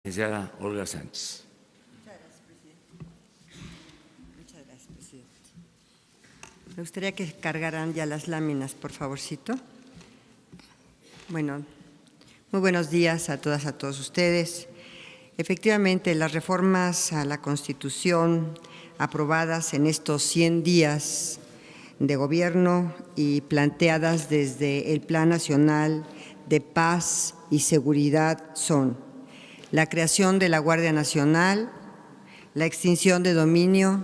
Licenciada Olga Sánchez. Muchas gracias, presidente. Me gustaría que cargaran ya las láminas, por favorcito. Bueno, muy buenos días a todas, a todos ustedes. Efectivamente, las reformas a la Constitución aprobadas en estos 100 días de gobierno y planteadas desde el Plan Nacional de Paz y Seguridad son la creación de la Guardia Nacional, la extinción de dominio,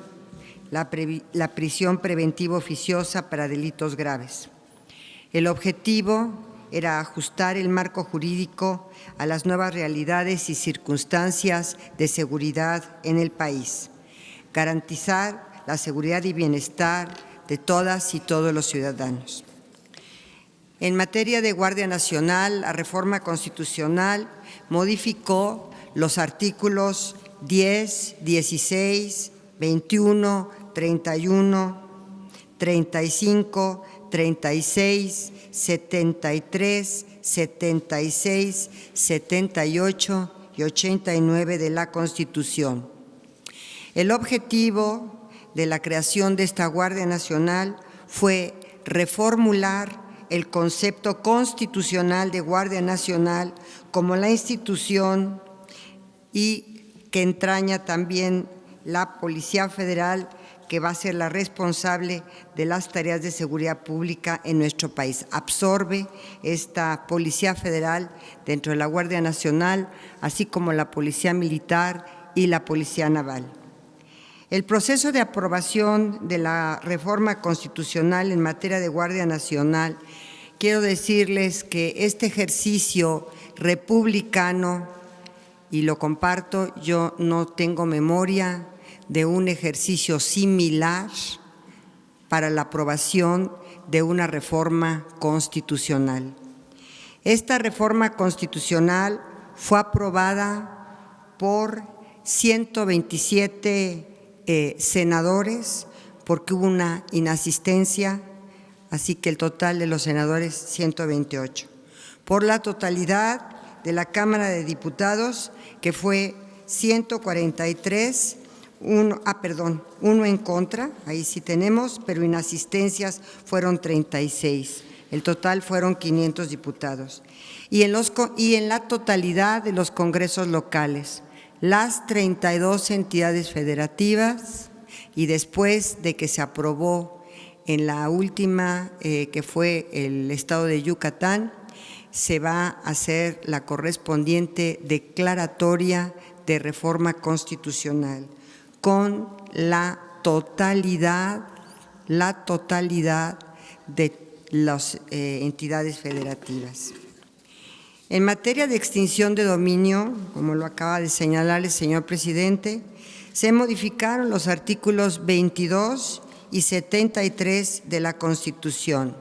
la prisión preventiva oficiosa para delitos graves. El objetivo era ajustar el marco jurídico a las nuevas realidades y circunstancias de seguridad en el país, garantizar la seguridad y bienestar de todas y todos los ciudadanos. En materia de Guardia Nacional, la reforma constitucional modificó los artículos 10, 16, 21, 31, 35, 36, 73, 76, 78 y 89 de la Constitución. El objetivo de la creación de esta Guardia Nacional fue reformular el concepto constitucional de Guardia Nacional como la institución y que entraña también la Policía Federal, que va a ser la responsable de las tareas de seguridad pública en nuestro país. Absorbe esta Policía Federal dentro de la Guardia Nacional, así como la Policía Militar y la Policía Naval. El proceso de aprobación de la reforma constitucional en materia de Guardia Nacional, quiero decirles que este ejercicio republicano, y lo comparto, yo no tengo memoria de un ejercicio similar para la aprobación de una reforma constitucional. Esta reforma constitucional fue aprobada por 127 senadores, porque hubo una inasistencia, así que el total de los senadores 128. Por la totalidad de la Cámara de Diputados, que fue 143, uno en contra, ahí sí tenemos, pero inasistencias fueron 36. El total fueron 500 diputados. Y en la totalidad de los congresos locales, las 32 entidades federativas, y después de que se aprobó en la última, que fue el estado de Yucatán, se va a hacer la correspondiente declaratoria de reforma constitucional con la totalidad de las entidades federativas. En materia de extinción de dominio, como lo acaba de señalar el señor presidente, se modificaron los artículos 22 y 73 de la Constitución.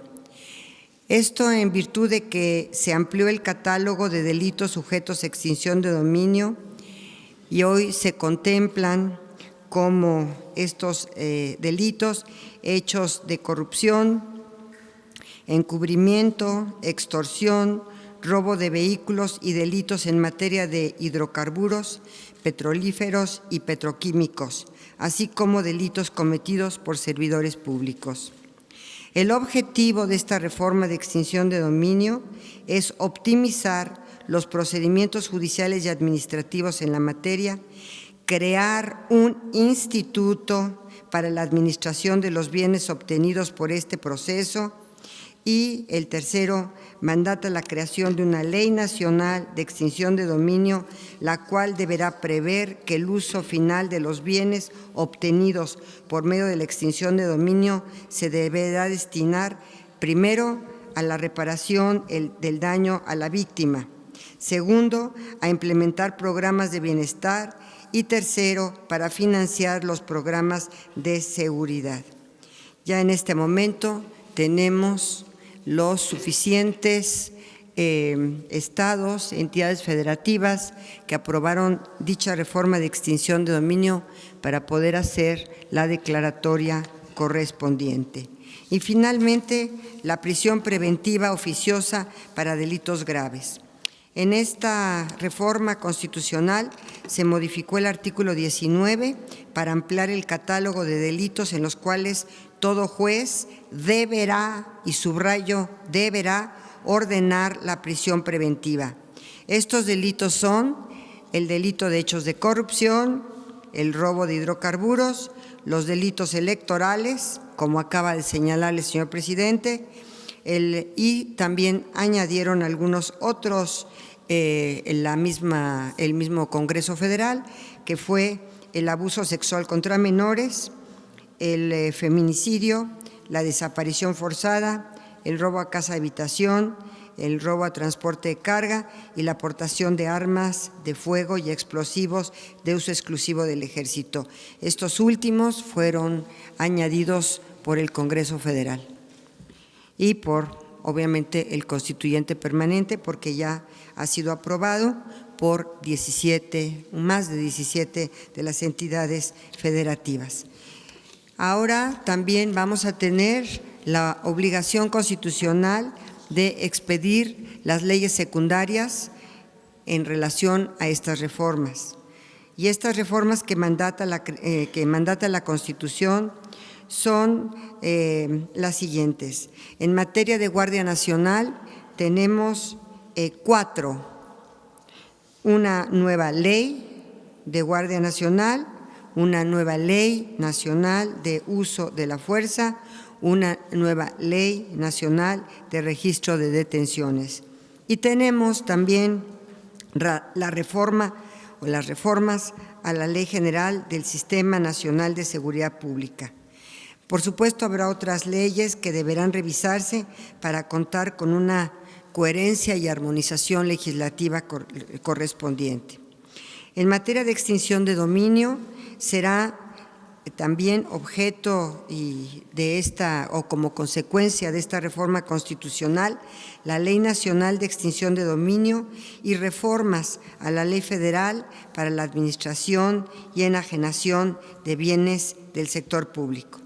Esto en virtud de que se amplió el catálogo de delitos sujetos a extinción de dominio y hoy se contemplan como estos delitos hechos de corrupción, encubrimiento, extorsión, robo de vehículos y delitos en materia de hidrocarburos, petrolíferos y petroquímicos, así como delitos cometidos por servidores públicos. El objetivo de esta reforma de extinción de dominio es optimizar los procedimientos judiciales y administrativos en la materia, crear un instituto para la administración de los bienes obtenidos por este proceso, y el tercero, mandata la creación de una ley nacional de extinción de dominio, la cual deberá prever que el uso final de los bienes obtenidos por medio de la extinción de dominio se deberá destinar primero a la reparación del daño a la víctima, segundo, a implementar programas de bienestar y tercero, para financiar los programas de seguridad. Ya en este momento tenemos los suficientes estados, entidades federativas que aprobaron dicha reforma de extinción de dominio para poder hacer la declaratoria correspondiente. Y finalmente, la prisión preventiva oficiosa para delitos graves. En esta reforma constitucional se modificó el artículo 19 para ampliar el catálogo de delitos en los cuales todo juez deberá, y subrayo, deberá ordenar la prisión preventiva. Estos delitos son el delito de hechos de corrupción, el robo de hidrocarburos, los delitos electorales, como acaba de señalar el señor presidente, y también añadieron algunos otros el mismo Congreso Federal, que fue el abuso sexual contra menores, el feminicidio, la desaparición forzada, el robo a casa habitación, el robo a transporte de carga y la aportación de armas de fuego y explosivos de uso exclusivo del Ejército. Estos últimos fueron añadidos por el Congreso Federal y por, obviamente, el constituyente permanente, porque ya ha sido aprobado por más de 17 de las entidades federativas. Ahora también vamos a tener la obligación constitucional de expedir las leyes secundarias en relación a estas reformas. Y estas reformas que mandata la Constitución son las siguientes. En materia de Guardia Nacional tenemos 4. Una nueva ley de Guardia Nacional, una nueva ley nacional de uso de la fuerza, una nueva ley nacional de registro de detenciones. Y tenemos también la reforma o las reformas a la Ley General del Sistema Nacional de Seguridad Pública. Por supuesto, habrá otras leyes que deberán revisarse para contar con una coherencia y armonización legislativa correspondiente. En materia de extinción de dominio, será también objeto de esta, o como consecuencia de esta reforma constitucional, la Ley Nacional de Extinción de Dominio y reformas a la Ley Federal para la administración y enajenación de bienes del sector público.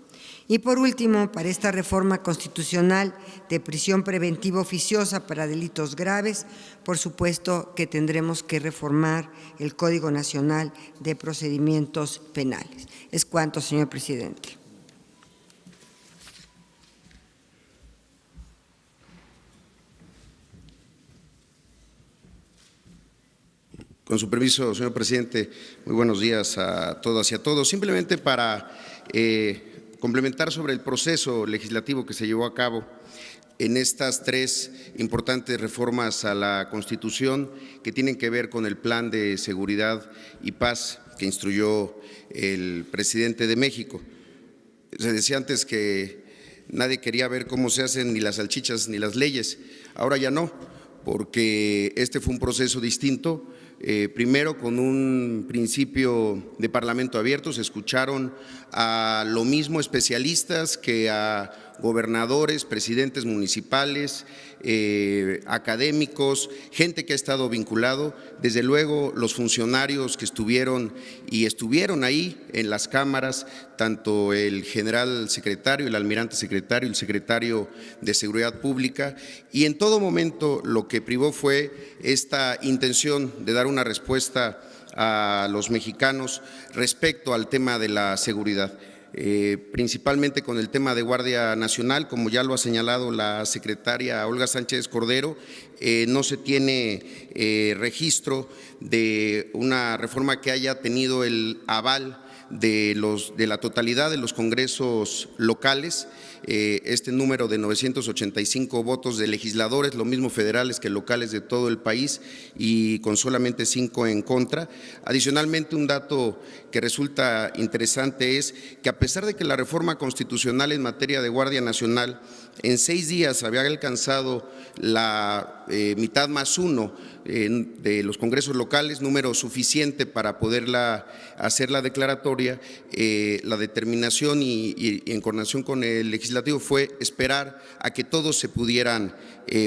Y por último, para esta reforma constitucional de prisión preventiva oficiosa para delitos graves, por supuesto que tendremos que reformar el Código Nacional de Procedimientos Penales. Es cuanto, señor presidente. Con su permiso, señor presidente, muy buenos días a todas y a todos. Simplemente para complementar sobre el proceso legislativo que se llevó a cabo en estas 3 importantes reformas a la Constitución que tienen que ver con el Plan de Seguridad y Paz que instruyó el presidente de México. Se decía antes que nadie quería ver cómo se hacen ni las salchichas ni las leyes. Ahora ya no, porque este fue un proceso distinto. Primero, con un principio de parlamento abierto, se escucharon a lo mismo especialistas que a gobernadores, presidentes municipales, académicos, gente que ha estado vinculado, desde luego los funcionarios que estuvieron ahí en las cámaras, tanto el general secretario, el almirante secretario, el secretario de Seguridad Pública, y en todo momento lo que privó fue esta intención de dar una respuesta a los mexicanos respecto al tema de la seguridad. Principalmente con el tema de Guardia Nacional, como ya lo ha señalado la secretaria Olga Sánchez Cordero, no se tiene registro de una reforma que haya tenido el aval de la totalidad de los congresos locales. Este número de 985 votos de legisladores, lo mismo federales que locales de todo el país, y con solamente 5 en contra. Adicionalmente, un dato que resulta interesante es que a pesar de que la reforma constitucional en materia de Guardia Nacional en 6 días había alcanzado la mitad más 1 de los congresos locales, número suficiente para poderla hacer la declaratoria, la determinación y en coordinación con el legislativo fue esperar a que todos se pudieran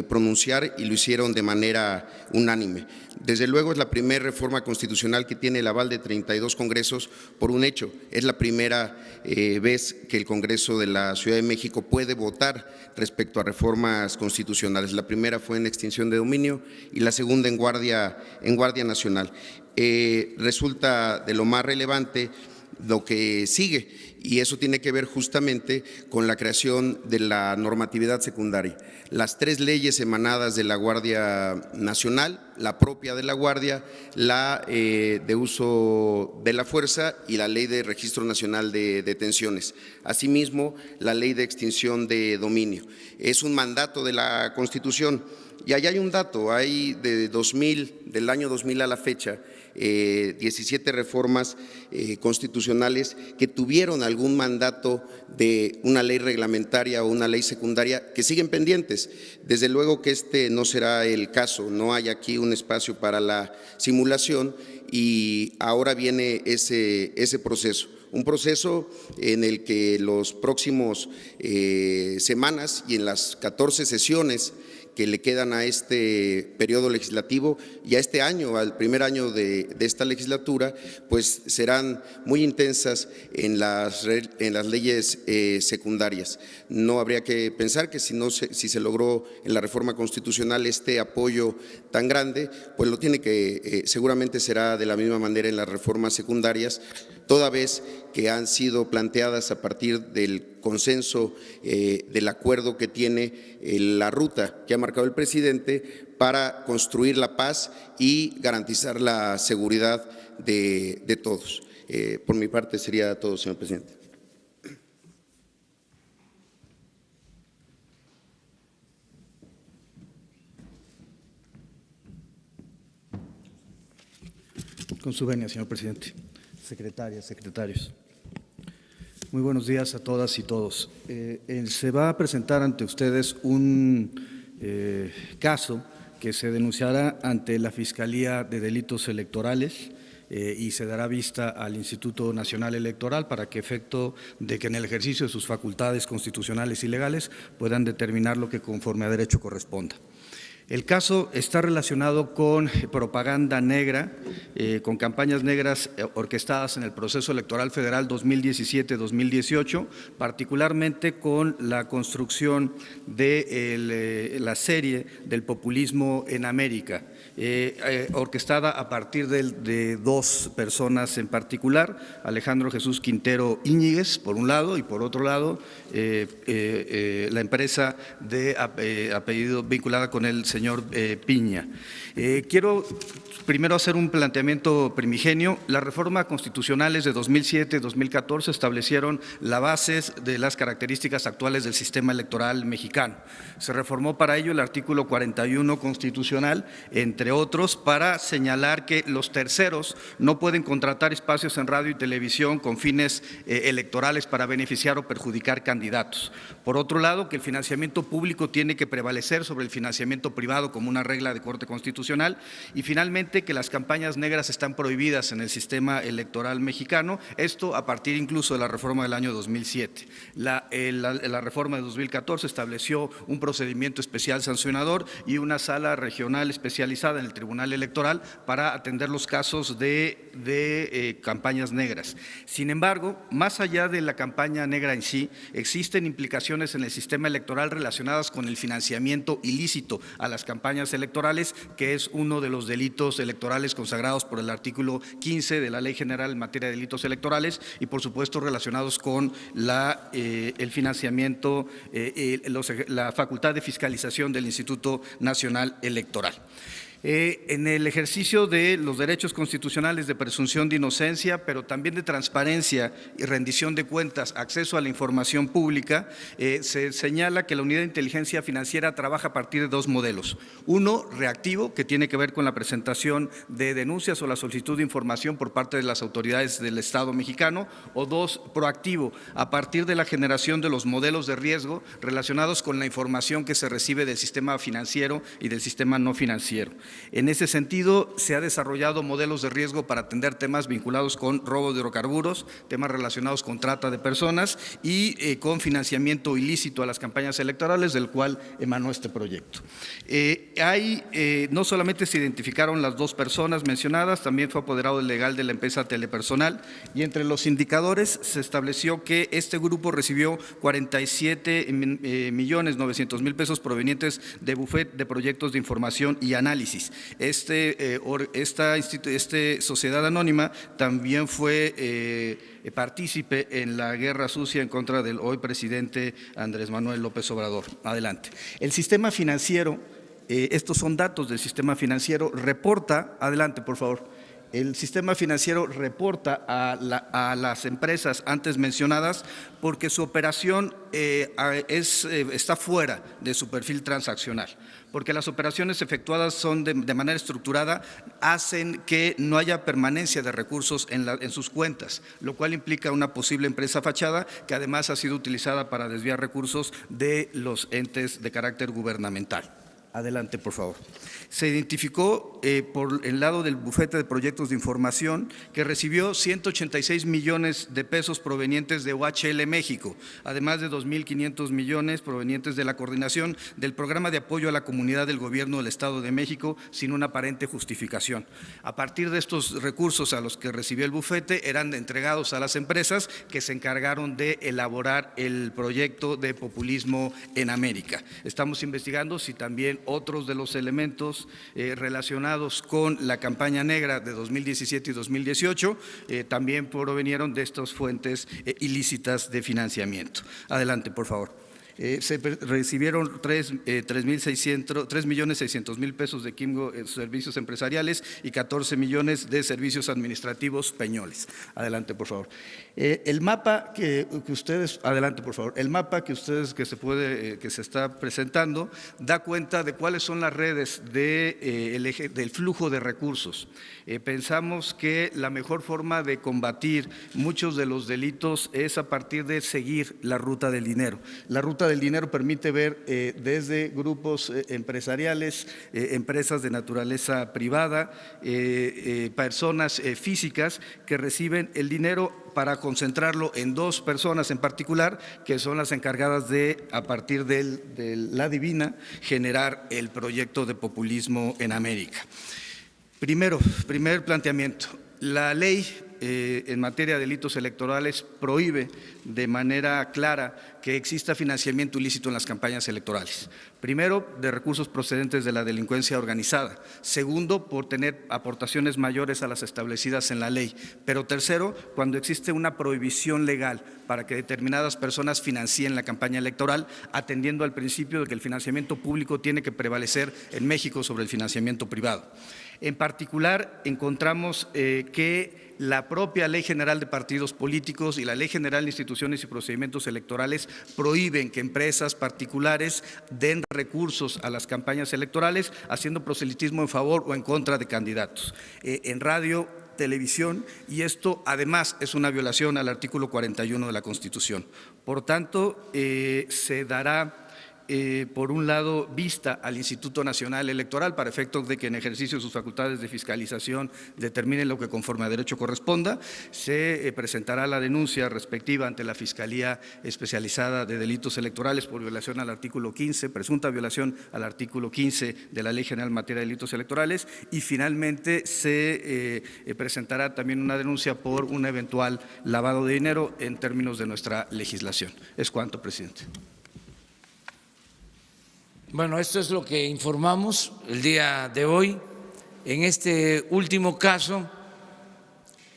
pronunciar y lo hicieron de manera unánime. Desde luego es la primera reforma constitucional que tiene el aval de 32 congresos por un hecho. Es la primera vez que el Congreso de la Ciudad de México puede votar respecto a reformas constitucionales. La primera fue en extinción de dominio y la segunda en Guardia Nacional. Resulta de lo más relevante lo que sigue, y eso tiene que ver justamente con la creación de la normatividad secundaria. Las 3 leyes emanadas de la Guardia Nacional, la propia de la Guardia, la de uso de la fuerza y la Ley de Registro Nacional de Detenciones. Asimismo, la Ley de Extinción de Dominio. Es un mandato de la Constitución. Y ahí hay un dato, hay del año 2000 a la fecha, 17 reformas constitucionales que tuvieron algún mandato de una ley reglamentaria o una ley secundaria que siguen pendientes. Desde luego que este no será el caso, no hay aquí un espacio para la simulación y ahora viene ese proceso. Un proceso en el que los próximos semanas y en las 14 sesiones que le quedan a este periodo legislativo y a este año, al primer año de esta legislatura, pues serán muy intensas en las leyes secundarias. No habría que pensar que si se logró en la reforma constitucional este apoyo tan grande, pues lo tiene que, seguramente será de la misma manera en las reformas secundarias, toda vez que han sido planteadas a partir del consenso, del acuerdo que tiene la ruta que ha marcado el presidente para construir la paz y garantizar la seguridad de todos. Por mi parte sería todo, señor presidente. Con su venia, señor presidente. Secretarias, secretarios. Muy buenos días a todas y todos. Se va a presentar ante ustedes un caso que se denunciará ante la Fiscalía de Delitos Electorales y se dará vista al Instituto Nacional Electoral para que, efecto de que en el ejercicio de sus facultades constitucionales y legales puedan determinar lo que conforme a derecho corresponda. El caso está relacionado con propaganda negra, con campañas negras orquestadas en el proceso electoral federal 2017-2018, particularmente con la construcción de la serie del populismo en América, orquestada a partir de 2 personas en particular, Alejandro Jesús Quintero Íñiguez, por un lado, y por otro lado, la empresa de apellido vinculada con el señor Piña. Quiero primero hacer un planteamiento primigenio. Las reformas constitucionales de 2007-2014 establecieron las bases de las características actuales del sistema electoral mexicano. Se reformó para ello el artículo 41 constitucional, entre otros, para señalar que los terceros no pueden contratar espacios en radio y televisión con fines electorales para beneficiar o perjudicar candidatos. Por otro lado, que el financiamiento público tiene que prevalecer sobre el financiamiento privado como una regla de corte constitucional, y finalmente que las campañas negras están prohibidas en el sistema electoral mexicano, esto a partir incluso de la reforma del año 2007. La reforma de 2014 estableció un procedimiento especial sancionador y una sala regional especializada en el Tribunal Electoral para atender los casos de campañas negras. Sin embargo, más allá de la campaña negra en sí, existen implicaciones en el sistema electoral relacionadas con el financiamiento ilícito a las campañas electorales, que es uno de los delitos electorales consagrados por el artículo 15 de la Ley General en materia de delitos electorales y, por supuesto, relacionados con el financiamiento, la facultad de fiscalización del Instituto Nacional Electoral. En el ejercicio de los derechos constitucionales de presunción de inocencia, pero también de transparencia y rendición de cuentas, acceso a la información pública, se señala que la Unidad de Inteligencia Financiera trabaja a partir de 2 modelos. Uno, reactivo, que tiene que ver con la presentación de denuncias o la solicitud de información por parte de las autoridades del Estado mexicano, o 2, proactivo, a partir de la generación de los modelos de riesgo relacionados con la información que se recibe del sistema financiero y del sistema no financiero. En ese sentido, se ha desarrollado modelos de riesgo para atender temas vinculados con robo de hidrocarburos, temas relacionados con trata de personas y con financiamiento ilícito a las campañas electorales, del cual emanó este proyecto. No solamente se identificaron las dos personas mencionadas, también fue apoderado legal de la empresa Telepersonal, y entre los indicadores se estableció que este grupo recibió 47.900.000 pesos provenientes de bufet de proyectos de información y análisis. Esta sociedad anónima también fue partícipe en la guerra sucia en contra del hoy presidente Andrés Manuel López Obrador. Adelante. El sistema financiero, estos son datos del sistema financiero, reporta, adelante por favor. El sistema financiero reporta a las empresas antes mencionadas porque su operación está fuera de su perfil transaccional, porque las operaciones efectuadas son de manera estructurada, hacen que no haya permanencia de recursos en sus cuentas, lo cual implica una posible empresa fachada que además ha sido utilizada para desviar recursos de los entes de carácter gubernamental. Adelante, por favor. Se identificó por el lado del bufete de proyectos de información que recibió 186 millones de pesos provenientes de OHL México, además de 2.500 millones provenientes de la coordinación del programa de apoyo a la comunidad del Gobierno del Estado de México sin una aparente justificación. A partir de estos recursos a los que recibió el bufete eran entregados a las empresas que se encargaron de elaborar el proyecto de populismo en América. Estamos investigando si también otros de los elementos relacionados con la campaña negra de 2017 y 2018 también provinieron de estas fuentes ilícitas de financiamiento. Adelante, por favor. Se recibieron 3.600.000 pesos de Quimgo en servicios empresariales y 14 millones de servicios administrativos Peñoles. Adelante, por favor. El mapa que ustedes, adelante, por favor. El mapa que se está presentando da cuenta de cuáles son las redes del flujo de recursos. Pensamos que la mejor forma de combatir muchos de los delitos es a partir de seguir la ruta del dinero. La ruta del dinero permite ver desde grupos empresariales, empresas de naturaleza privada, personas físicas que reciben el dinero para concentrarlo en dos personas en particular, que son las encargadas de, a partir de la divina, generar el proyecto de populismo en América. Primer planteamiento. La ley en materia de delitos electorales prohíbe de manera clara que exista financiamiento ilícito en las campañas electorales. Primero, de recursos procedentes de la delincuencia organizada. Segundo, por tener aportaciones mayores a las establecidas en la ley. Pero tercero, cuando existe una prohibición legal para que determinadas personas financien la campaña electoral, atendiendo al principio de que el financiamiento público tiene que prevalecer en México sobre el financiamiento privado. En particular, encontramos que la propia Ley General de Partidos Políticos y la Ley General de Instituciones y Procedimientos Electorales prohíben que empresas particulares den recursos a las campañas electorales haciendo proselitismo en favor o en contra de candidatos. En radio, televisión, y esto además es una violación al artículo 41 de la Constitución. Por tanto, se dará por un lado, vista al Instituto Nacional Electoral para efectos de que en ejercicio de sus facultades de fiscalización determinen lo que conforme a derecho corresponda. Se presentará la denuncia respectiva ante la Fiscalía Especializada de Delitos Electorales por violación al artículo 15, presunta violación al artículo 15 de la Ley General en materia de delitos electorales, y finalmente se presentará también una denuncia por un eventual lavado de dinero en términos de nuestra legislación. Es cuanto, presidente. Bueno, esto es lo que informamos el día de hoy. En este último caso,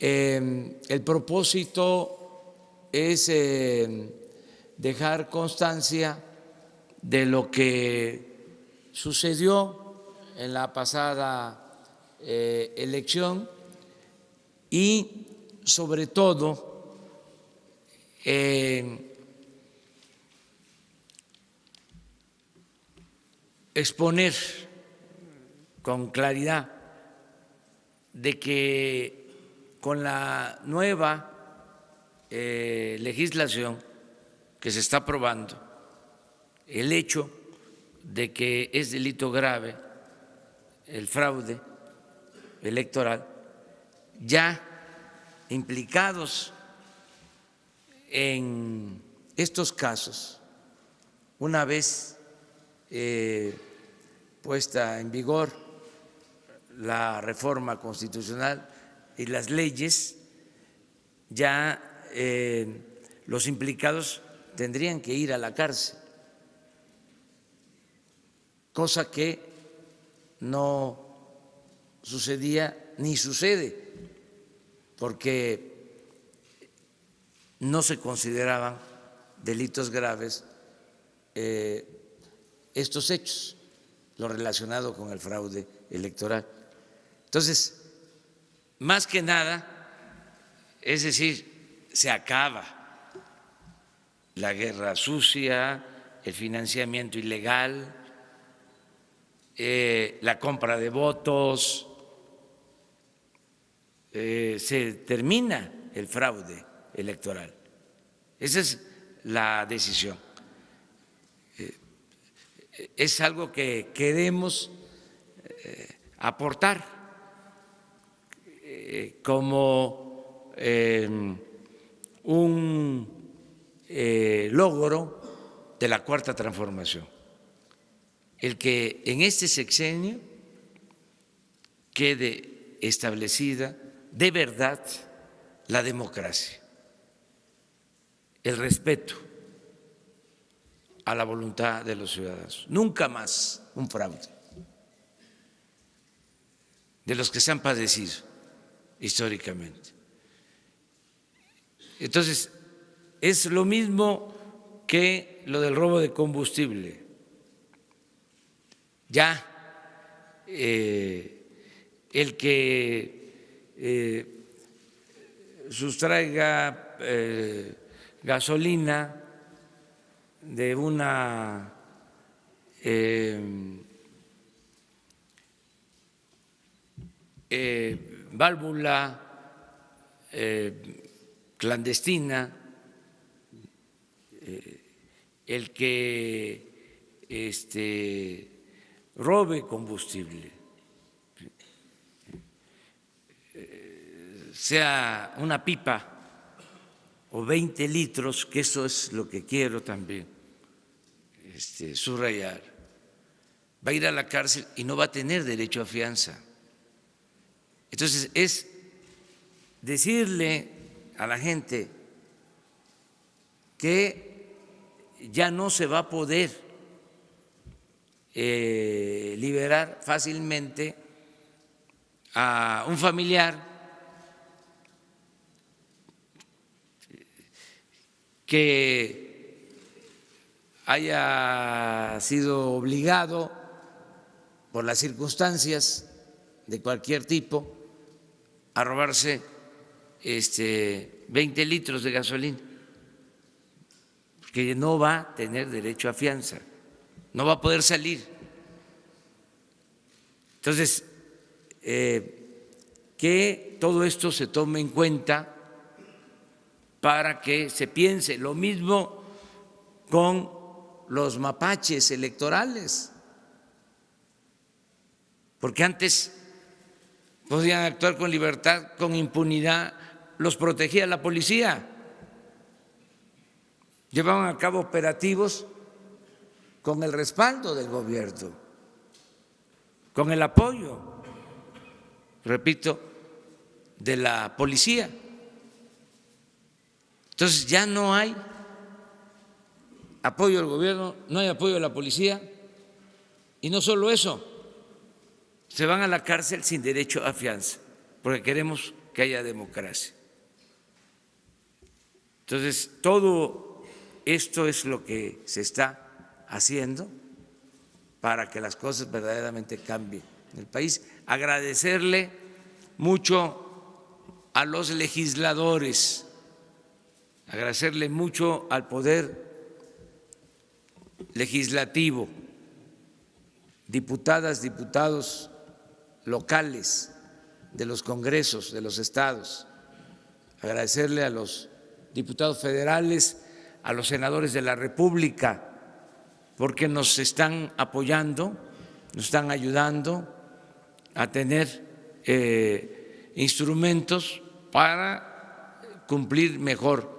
el propósito es dejar constancia de lo que sucedió en la pasada elección y, sobre todo, exponer con claridad de que con la nueva legislación que se está aprobando, el hecho de que es delito grave el fraude electoral, ya implicados en estos casos, una vez puesta en vigor la reforma constitucional y las leyes, ya los implicados tendrían que ir a la cárcel, cosa que no sucedía ni sucede, porque no se consideraban delitos graves estos hechos, lo relacionado con el fraude electoral. Entonces, más que nada, es decir, se acaba la guerra sucia, el financiamiento ilegal, la compra de votos, se termina el fraude electoral. Esa es la decisión. Es algo que queremos aportar como un logro de la Cuarta Transformación, el que en este sexenio quede establecida de verdad la democracia, el respeto a la voluntad de los ciudadanos. Nunca más un fraude de los que se han padecido históricamente. Entonces, es lo mismo que lo del robo de combustible. Ya el que sustraiga gasolina de una válvula clandestina, el que robe combustible, sea una pipa o 20 litros, que eso es lo que quiero también subrayar, va a ir a la cárcel y no va a tener derecho a fianza. Entonces, es decirle a la gente que ya no se va a poder liberar fácilmente a un familiar que haya sido obligado por las circunstancias de cualquier tipo a robarse 20 litros de gasolina, que no va a tener derecho a fianza, no va a poder salir. Entonces, que todo esto se tome en cuenta para que se piense lo mismo con los mapaches electorales, porque antes podían actuar con libertad, con impunidad, los protegía la policía, llevaban a cabo operativos con el respaldo del gobierno, con el apoyo, repito, de la policía. Entonces ya no hay apoyo del gobierno, no hay apoyo de la policía, y no solo eso, se van a la cárcel sin derecho a fianza, porque queremos que haya democracia. Entonces, todo esto es lo que se está haciendo para que las cosas verdaderamente cambien en el país. Agradecerle mucho a los legisladores, agradecerle mucho al Poder Legislativo, diputadas, diputados locales de los congresos de los estados, agradecerle a los diputados federales, a los senadores de la República, porque nos están apoyando, nos están ayudando a tener instrumentos para cumplir mejor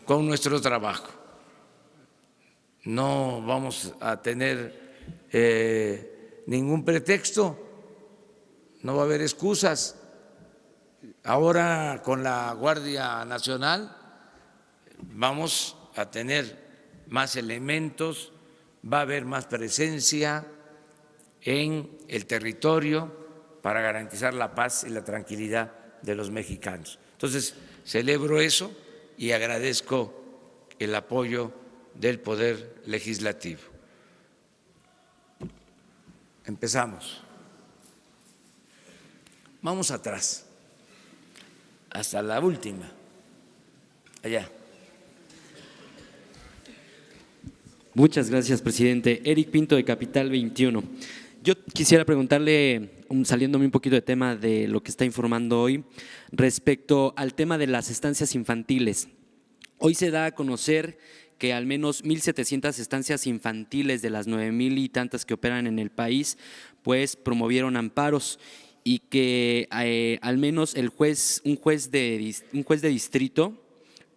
con nuestro trabajo. No vamos a tener ningún pretexto, no va a haber excusas. Ahora con la Guardia Nacional vamos a tener más elementos, va a haber más presencia en el territorio para garantizar la paz y la tranquilidad de los mexicanos. Entonces, celebro eso y agradezco el apoyo del Poder Legislativo. Empezamos. Vamos atrás, hasta la última, allá. Muchas gracias, presidente. Eric Pinto, de Capital 21. Yo quisiera preguntarle, saliéndome un poquito de tema de lo que está informando hoy, respecto al tema de las estancias infantiles. Hoy se da a conocer que al menos 1,700 estancias infantiles de las 9,000 y tantas que operan en el país, pues promovieron amparos, y que al menos un juez de distrito,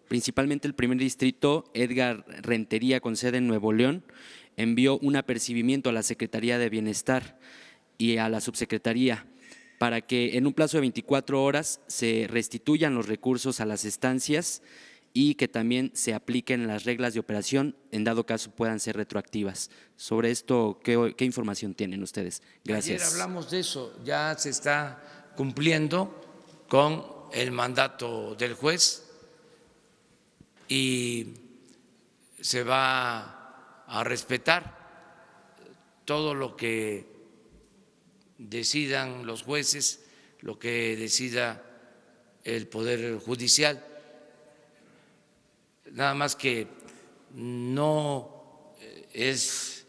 principalmente el primer distrito, Edgar Rentería, con sede en Nuevo León, envió un apercibimiento a la Secretaría de Bienestar y a la Subsecretaría para que en un plazo de 24 horas se restituyan los recursos a las estancias y que también se apliquen las reglas de operación, en dado caso puedan ser retroactivas. Sobre esto, ¿qué información tienen ustedes? Gracias. Ayer hablamos de eso, ya se está cumpliendo con el mandato del juez y se va a respetar todo lo que decidan los jueces, lo que decida el Poder Judicial. Nada más que no es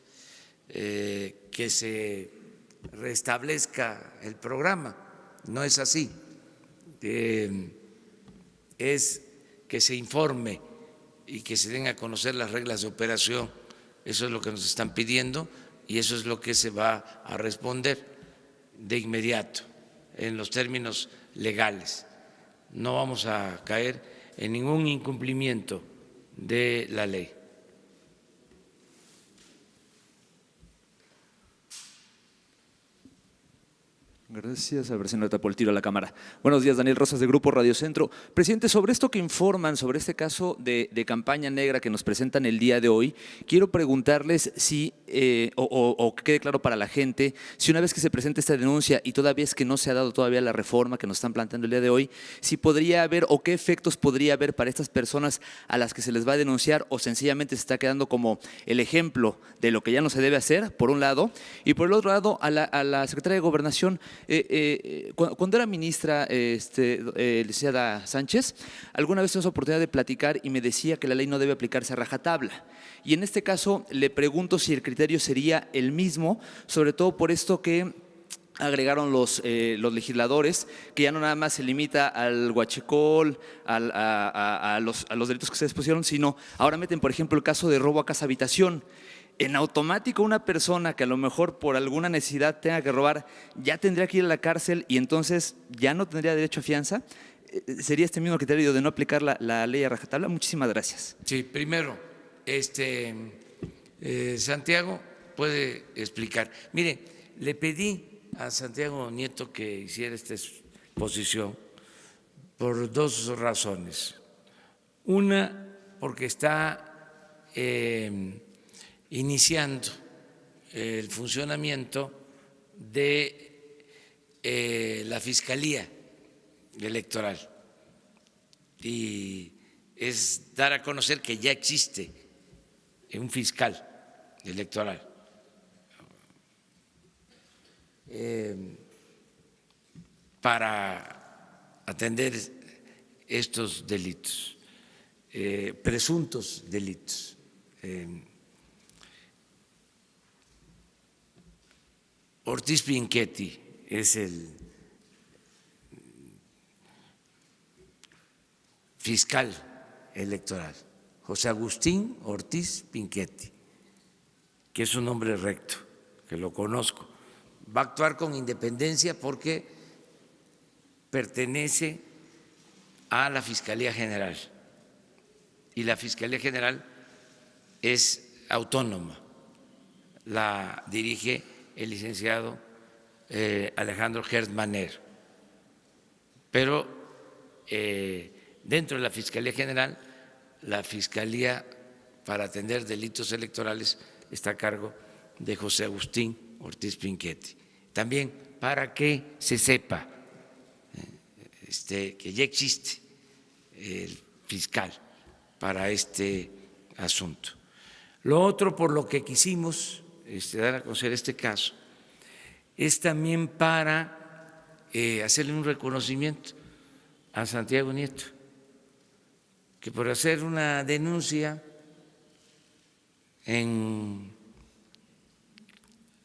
que se restablezca el programa, no es así, es que se informe y que se den a conocer las reglas de operación. Eso es lo que nos están pidiendo y eso es lo que se va a responder de inmediato en los términos legales. No vamos a caer en ningún incumplimiento de la ley. Gracias, a ver si no te tapó el tiro a la cámara. Buenos días, Daniel Rosas, de Grupo Radio Centro. Presidente, sobre esto que informan, sobre este caso de campaña negra que nos presentan el día de hoy, quiero preguntarles si, o que quede claro para la gente, si una vez que se presente esta denuncia y todavía es que no se ha dado todavía la reforma que nos están planteando el día de hoy, si podría haber o qué efectos podría haber para estas personas a las que se les va a denunciar, o sencillamente se está quedando como el ejemplo de lo que ya no se debe hacer, por un lado, y por el otro lado, a la Secretaria de Gobernación. Cuando era ministra, licenciada Sánchez, alguna vez tuve la oportunidad de platicar y me decía que la ley no debe aplicarse a rajatabla. Y en este caso le pregunto si el criterio sería el mismo, sobre todo por esto que agregaron los legisladores, que ya no nada más se limita al huachicol, a los delitos que ustedes pusieron, sino ahora meten, por ejemplo, el caso de robo a casa habitación. En automático una persona que a lo mejor por alguna necesidad tenga que robar ya tendría que ir a la cárcel y entonces ya no tendría derecho a fianza. ¿Sería este mismo criterio de no aplicar la ley a rajatabla? Muchísimas gracias. Sí, primero, Santiago puede explicar. Mire, le pedí a Santiago Nieto que hiciera esta exposición por dos razones. Una, porque está iniciando el funcionamiento de la Fiscalía Electoral y es dar a conocer que ya existe un fiscal electoral. Para atender estos delitos, presuntos delitos. Ortiz Pinchetti es el fiscal electoral, José Agustín Ortiz Pinchetti, que es un hombre recto, que lo conozco, va a actuar con independencia porque pertenece a la Fiscalía General y la Fiscalía General es autónoma, la dirige el licenciado Alejandro Gertz Manero, pero dentro de la Fiscalía General, la Fiscalía para atender delitos electorales está a cargo de José Agustín Ortiz Pinchetti. También para que se sepa que ya existe el fiscal para este asunto. Lo otro por lo que quisimos dar a conocer este caso es también para hacerle un reconocimiento a Santiago Nieto, que por hacer una denuncia en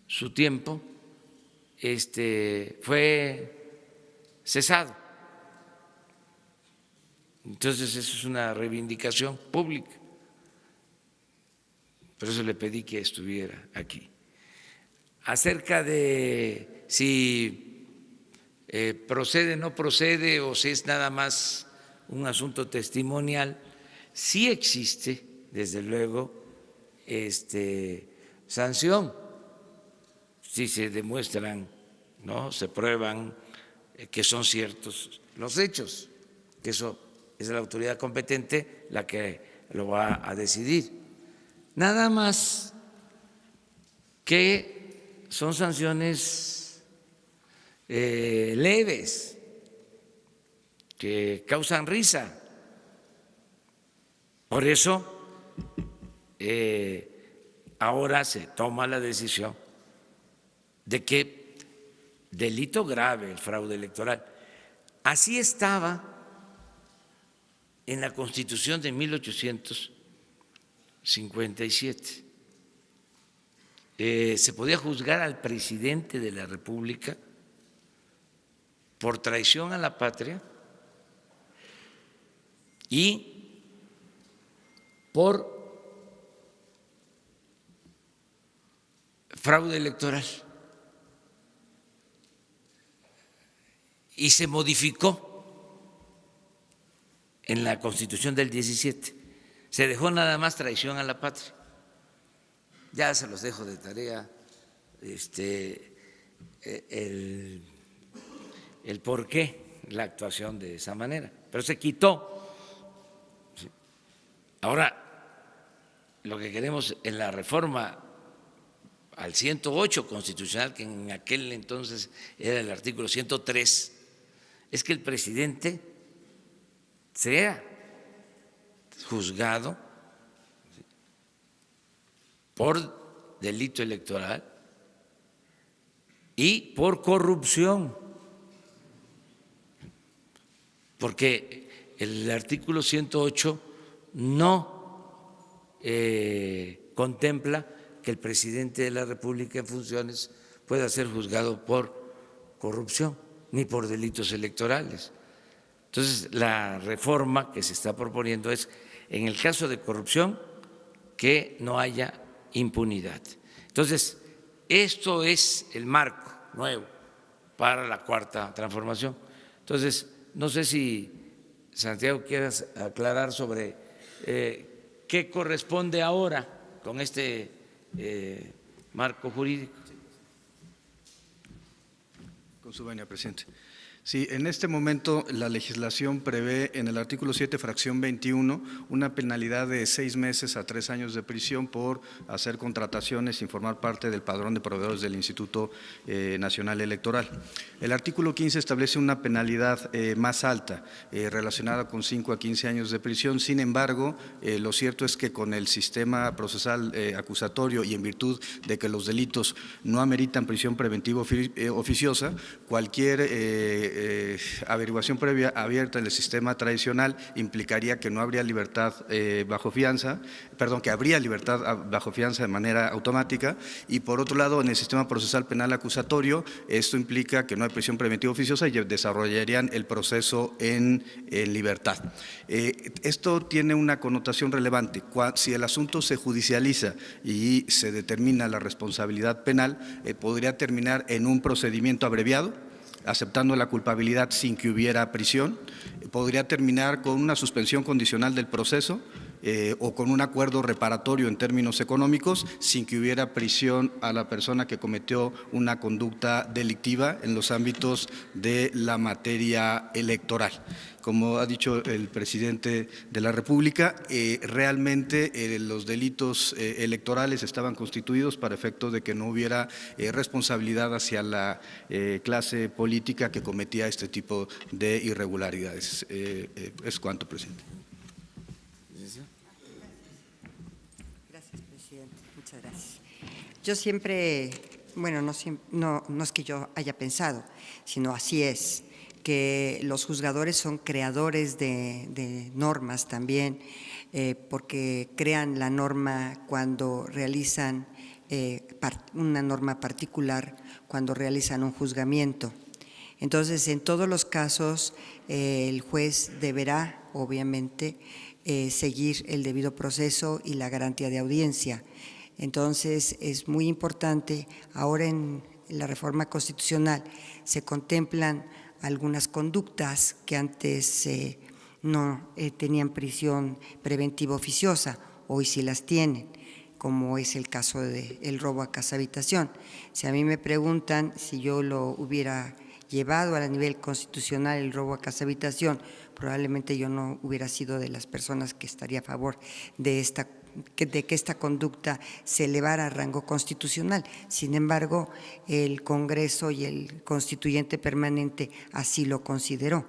su tiempo fue cesado. Entonces eso es una reivindicación pública. Por eso le pedí que estuviera aquí. Acerca de si procede o no procede o si es nada más un asunto testimonial, sí existe, desde luego, sanción. Si se demuestran, ¿no? Se prueban que son ciertos los hechos, que eso es la autoridad competente la que lo va a decidir. Nada más que son sanciones leves, que causan risa. Por eso ahora se toma la decisión de que delito grave el fraude electoral. Así estaba en la Constitución de 1857. Se podía juzgar al presidente de la República por traición a la patria y por fraude electoral. Y se modificó en la Constitución del 17. Se dejó nada más traición a la patria. Ya se los dejo de tarea el por qué la actuación de esa manera. Pero se quitó. Ahora, lo que queremos en la reforma al 108 constitucional, que en aquel entonces era el artículo 103, es que el presidente sea juzgado por delito electoral y por corrupción, porque el artículo 108 no contempla que el presidente de la República en funciones pueda ser juzgado por corrupción ni por delitos electorales. Entonces, la reforma que se está proponiendo es, en el caso de corrupción, que no haya impunidad. Entonces, esto es el marco nuevo para la cuarta transformación. Entonces, no sé si, Santiago, quieras aclarar sobre qué corresponde ahora con este marco jurídico. Con su venia, presidente. Sí, en este momento la legislación prevé en el artículo 7, fracción 21, una penalidad de 6 meses a 3 años de prisión por hacer contrataciones sin formar parte del padrón de proveedores del Instituto Nacional Electoral. El artículo 15 establece una penalidad más alta, relacionada con 5 a 15 años de prisión. Sin embargo, lo cierto es que con el sistema procesal acusatorio y en virtud de que los delitos no ameritan prisión preventiva oficiosa, cualquier averiguación previa abierta en el sistema tradicional implicaría que no habría libertad bajo fianza, perdón, que habría libertad bajo fianza de manera automática, y por otro lado, en el sistema procesal penal acusatorio, esto implica que no hay prisión preventiva oficiosa y desarrollarían el proceso en libertad. Esto tiene una connotación relevante. Si el asunto se judicializa y se determina la responsabilidad penal, podría terminar en un procedimiento abreviado, aceptando la culpabilidad sin que hubiera prisión, podría terminar con una suspensión condicional del proceso o con un acuerdo reparatorio en términos económicos sin que hubiera prisión a la persona que cometió una conducta delictiva en los ámbitos de la materia electoral. Como ha dicho el presidente de la República, realmente los delitos electorales estaban constituidos para efecto de que no hubiera responsabilidad hacia la clase política que cometía este tipo de irregularidades. Es cuanto, presidente. Gracias, presidente. Muchas gracias. Yo siempre, bueno, no es que yo haya pensado, sino así es, que los juzgadores son creadores de normas también, porque crean la norma cuando realizan una norma particular, cuando realizan un juzgamiento. Entonces, en todos los casos, el juez deberá, obviamente, seguir el debido proceso y la garantía de audiencia. Entonces, es muy importante, ahora en la reforma constitucional se contemplan algunas conductas que antes no tenían prisión preventiva oficiosa, hoy sí las tienen, como es el caso del robo a casa habitación. Si a mí me preguntan si yo lo hubiera llevado a nivel constitucional el robo a casa habitación, probablemente yo no hubiera sido de las personas que estaría a favor de que esta conducta se elevara a rango constitucional. Sin embargo, el Congreso y el constituyente permanente así lo consideró.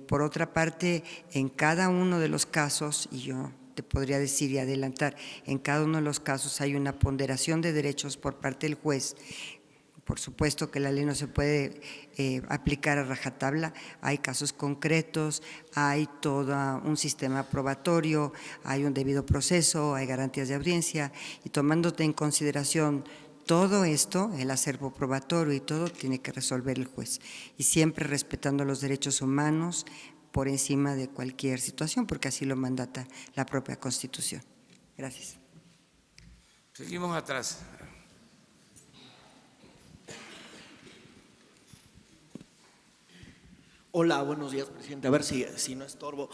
Por otra parte, en cada uno de los casos, y yo te podría decir y adelantar, en cada uno de los casos hay una ponderación de derechos por parte del juez. Por supuesto que la ley no se puede aplicar a rajatabla, hay casos concretos, hay todo un sistema probatorio, hay un debido proceso, hay garantías de audiencia, y tomándote en consideración todo esto, el acervo probatorio y todo, tiene que resolver el juez, y siempre respetando los derechos humanos por encima de cualquier situación, porque así lo mandata la propia Constitución. Gracias. Seguimos atrás. Hola, buenos días, presidente. A ver si no estorbo.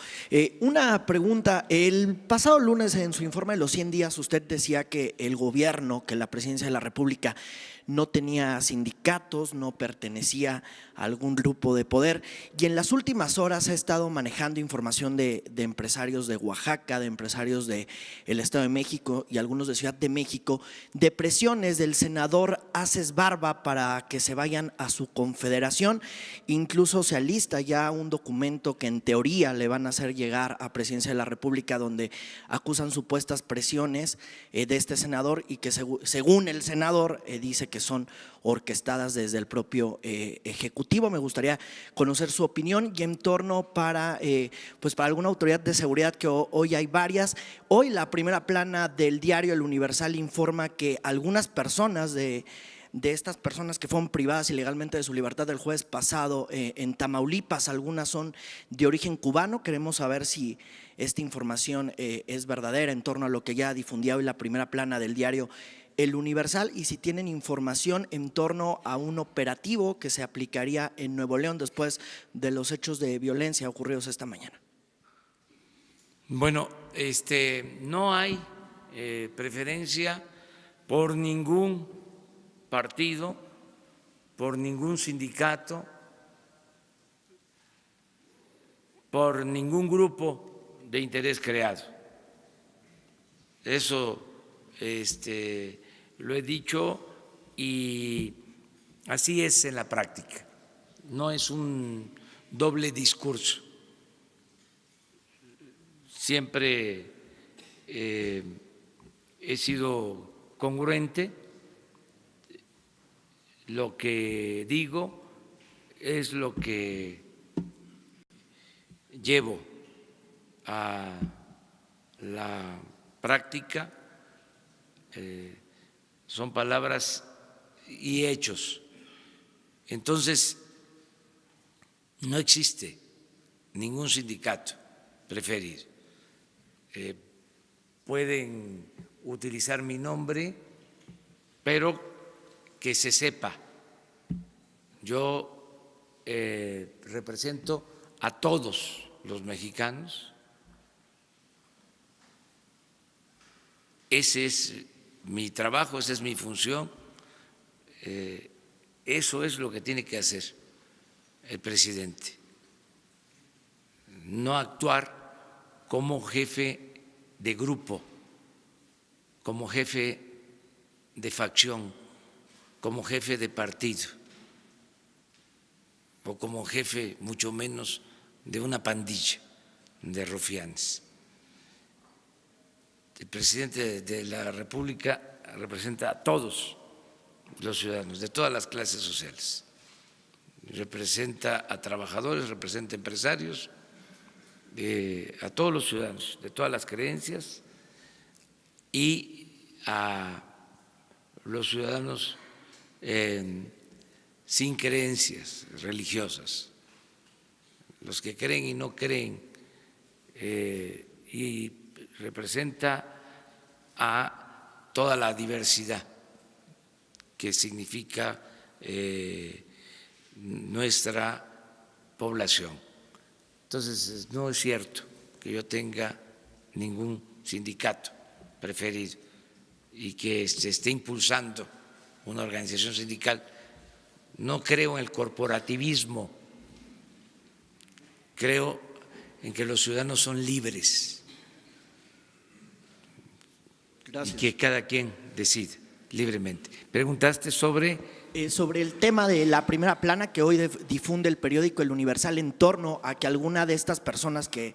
Una pregunta. El pasado lunes, en su informe de los 100 días, usted decía que el gobierno, que la presidencia de la República no tenía sindicatos, no pertenecía a algún grupo de poder, y en las últimas horas ha estado manejando información de empresarios de Oaxaca, de empresarios del Estado de México y algunos de Ciudad de México, de presiones del senador Aces Barba para que se vayan a su confederación. Incluso se alista ya un documento que en teoría le van a hacer llegar a Presidencia de la República, donde acusan supuestas presiones de este senador y que según el senador dice que son orquestadas desde el propio Ejecutivo. Me gustaría conocer su opinión y en torno para alguna autoridad de seguridad, que hoy hay varias. Hoy la primera plana del diario El Universal informa que algunas personas de estas personas que fueron privadas ilegalmente de su libertad el jueves pasado en Tamaulipas, algunas son de origen cubano. Queremos saber si esta información es verdadera en torno a lo que ya difundía hoy la primera plana del diario El Universal, y si tienen información en torno a un operativo que se aplicaría en Nuevo León después de los hechos de violencia ocurridos esta mañana. Bueno, no hay preferencia por ningún partido, por ningún sindicato, por ningún grupo de interés creado. Eso lo he dicho y así es en la práctica. No es un doble discurso. Siempre he sido congruente. Lo que digo es lo que llevo a la práctica, son palabras y hechos. Entonces, no existe ningún sindicato preferido. Pueden utilizar mi nombre, pero que se sepa, yo represento a todos los mexicanos. Ese es mi trabajo, esa es mi función. Eso es lo que tiene que hacer el presidente. No actuar como jefe de grupo, como jefe de facción, como jefe de partido o como jefe mucho menos de una pandilla de rufianes. El presidente de la República representa a todos los ciudadanos, de todas las clases sociales. Representa a trabajadores, representa a empresarios, a todos los ciudadanos, de todas las creencias, y a los ciudadanos sin creencias religiosas, los que creen y no creen, y representa a toda la diversidad que significa nuestra población. Entonces, no es cierto que yo tenga ningún sindicato preferido y que se esté impulsando una organización sindical. No creo en el corporativismo, creo en que los ciudadanos son libres. Gracias. Y que cada quien decide libremente. Preguntaste sobre el tema de la primera plana que hoy difunde el periódico El Universal en torno a que alguna de estas personas que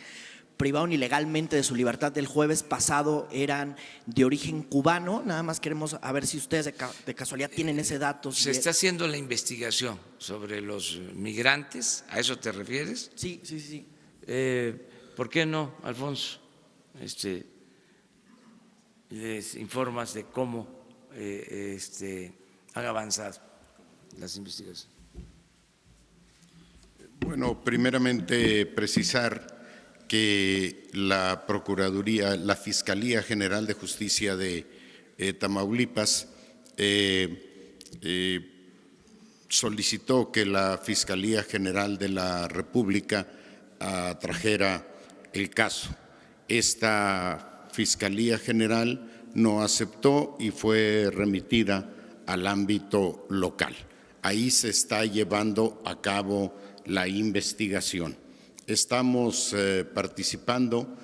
privaron ilegalmente de su libertad el jueves pasado eran de origen cubano. Nada más queremos a ver si ustedes de casualidad tienen ese dato. Se está haciendo la investigación sobre los migrantes, ¿a eso te refieres? Sí, sí, sí. ¿Por qué no, Alfonso? Les informas de cómo han avanzado las investigaciones. Bueno, primeramente precisar que la Procuraduría, la Fiscalía General de Justicia de Tamaulipas solicitó que la Fiscalía General de la República trajera el caso. Esta Fiscalía General no aceptó y fue remitida al ámbito local. Ahí se está llevando a cabo la investigación. Estamos participando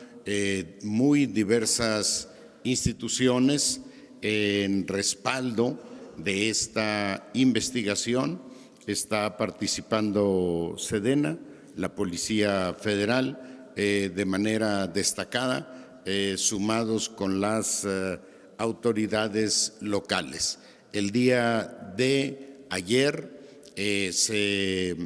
muy diversas instituciones en respaldo de esta investigación. Está participando Sedena, la Policía Federal, de manera destacada, sumados con las autoridades locales. El día de ayer se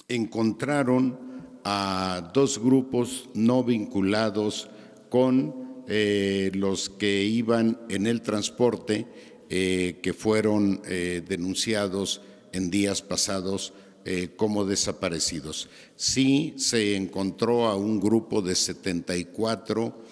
encontraron a dos grupos no vinculados con los que iban en el transporte que fueron denunciados en días pasados como desaparecidos. Sí se encontró a un grupo de 74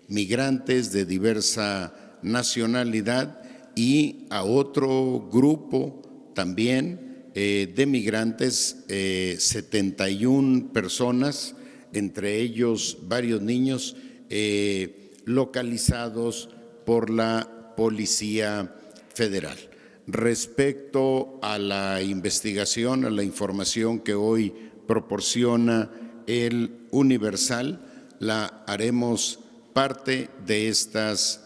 migrantes de diversa nacionalidad y a otro grupo también de migrantes, 71 personas, entre ellos varios niños localizados por la Policía Federal. Respecto a la investigación, a la información que hoy proporciona el Universal, la haremos parte de estas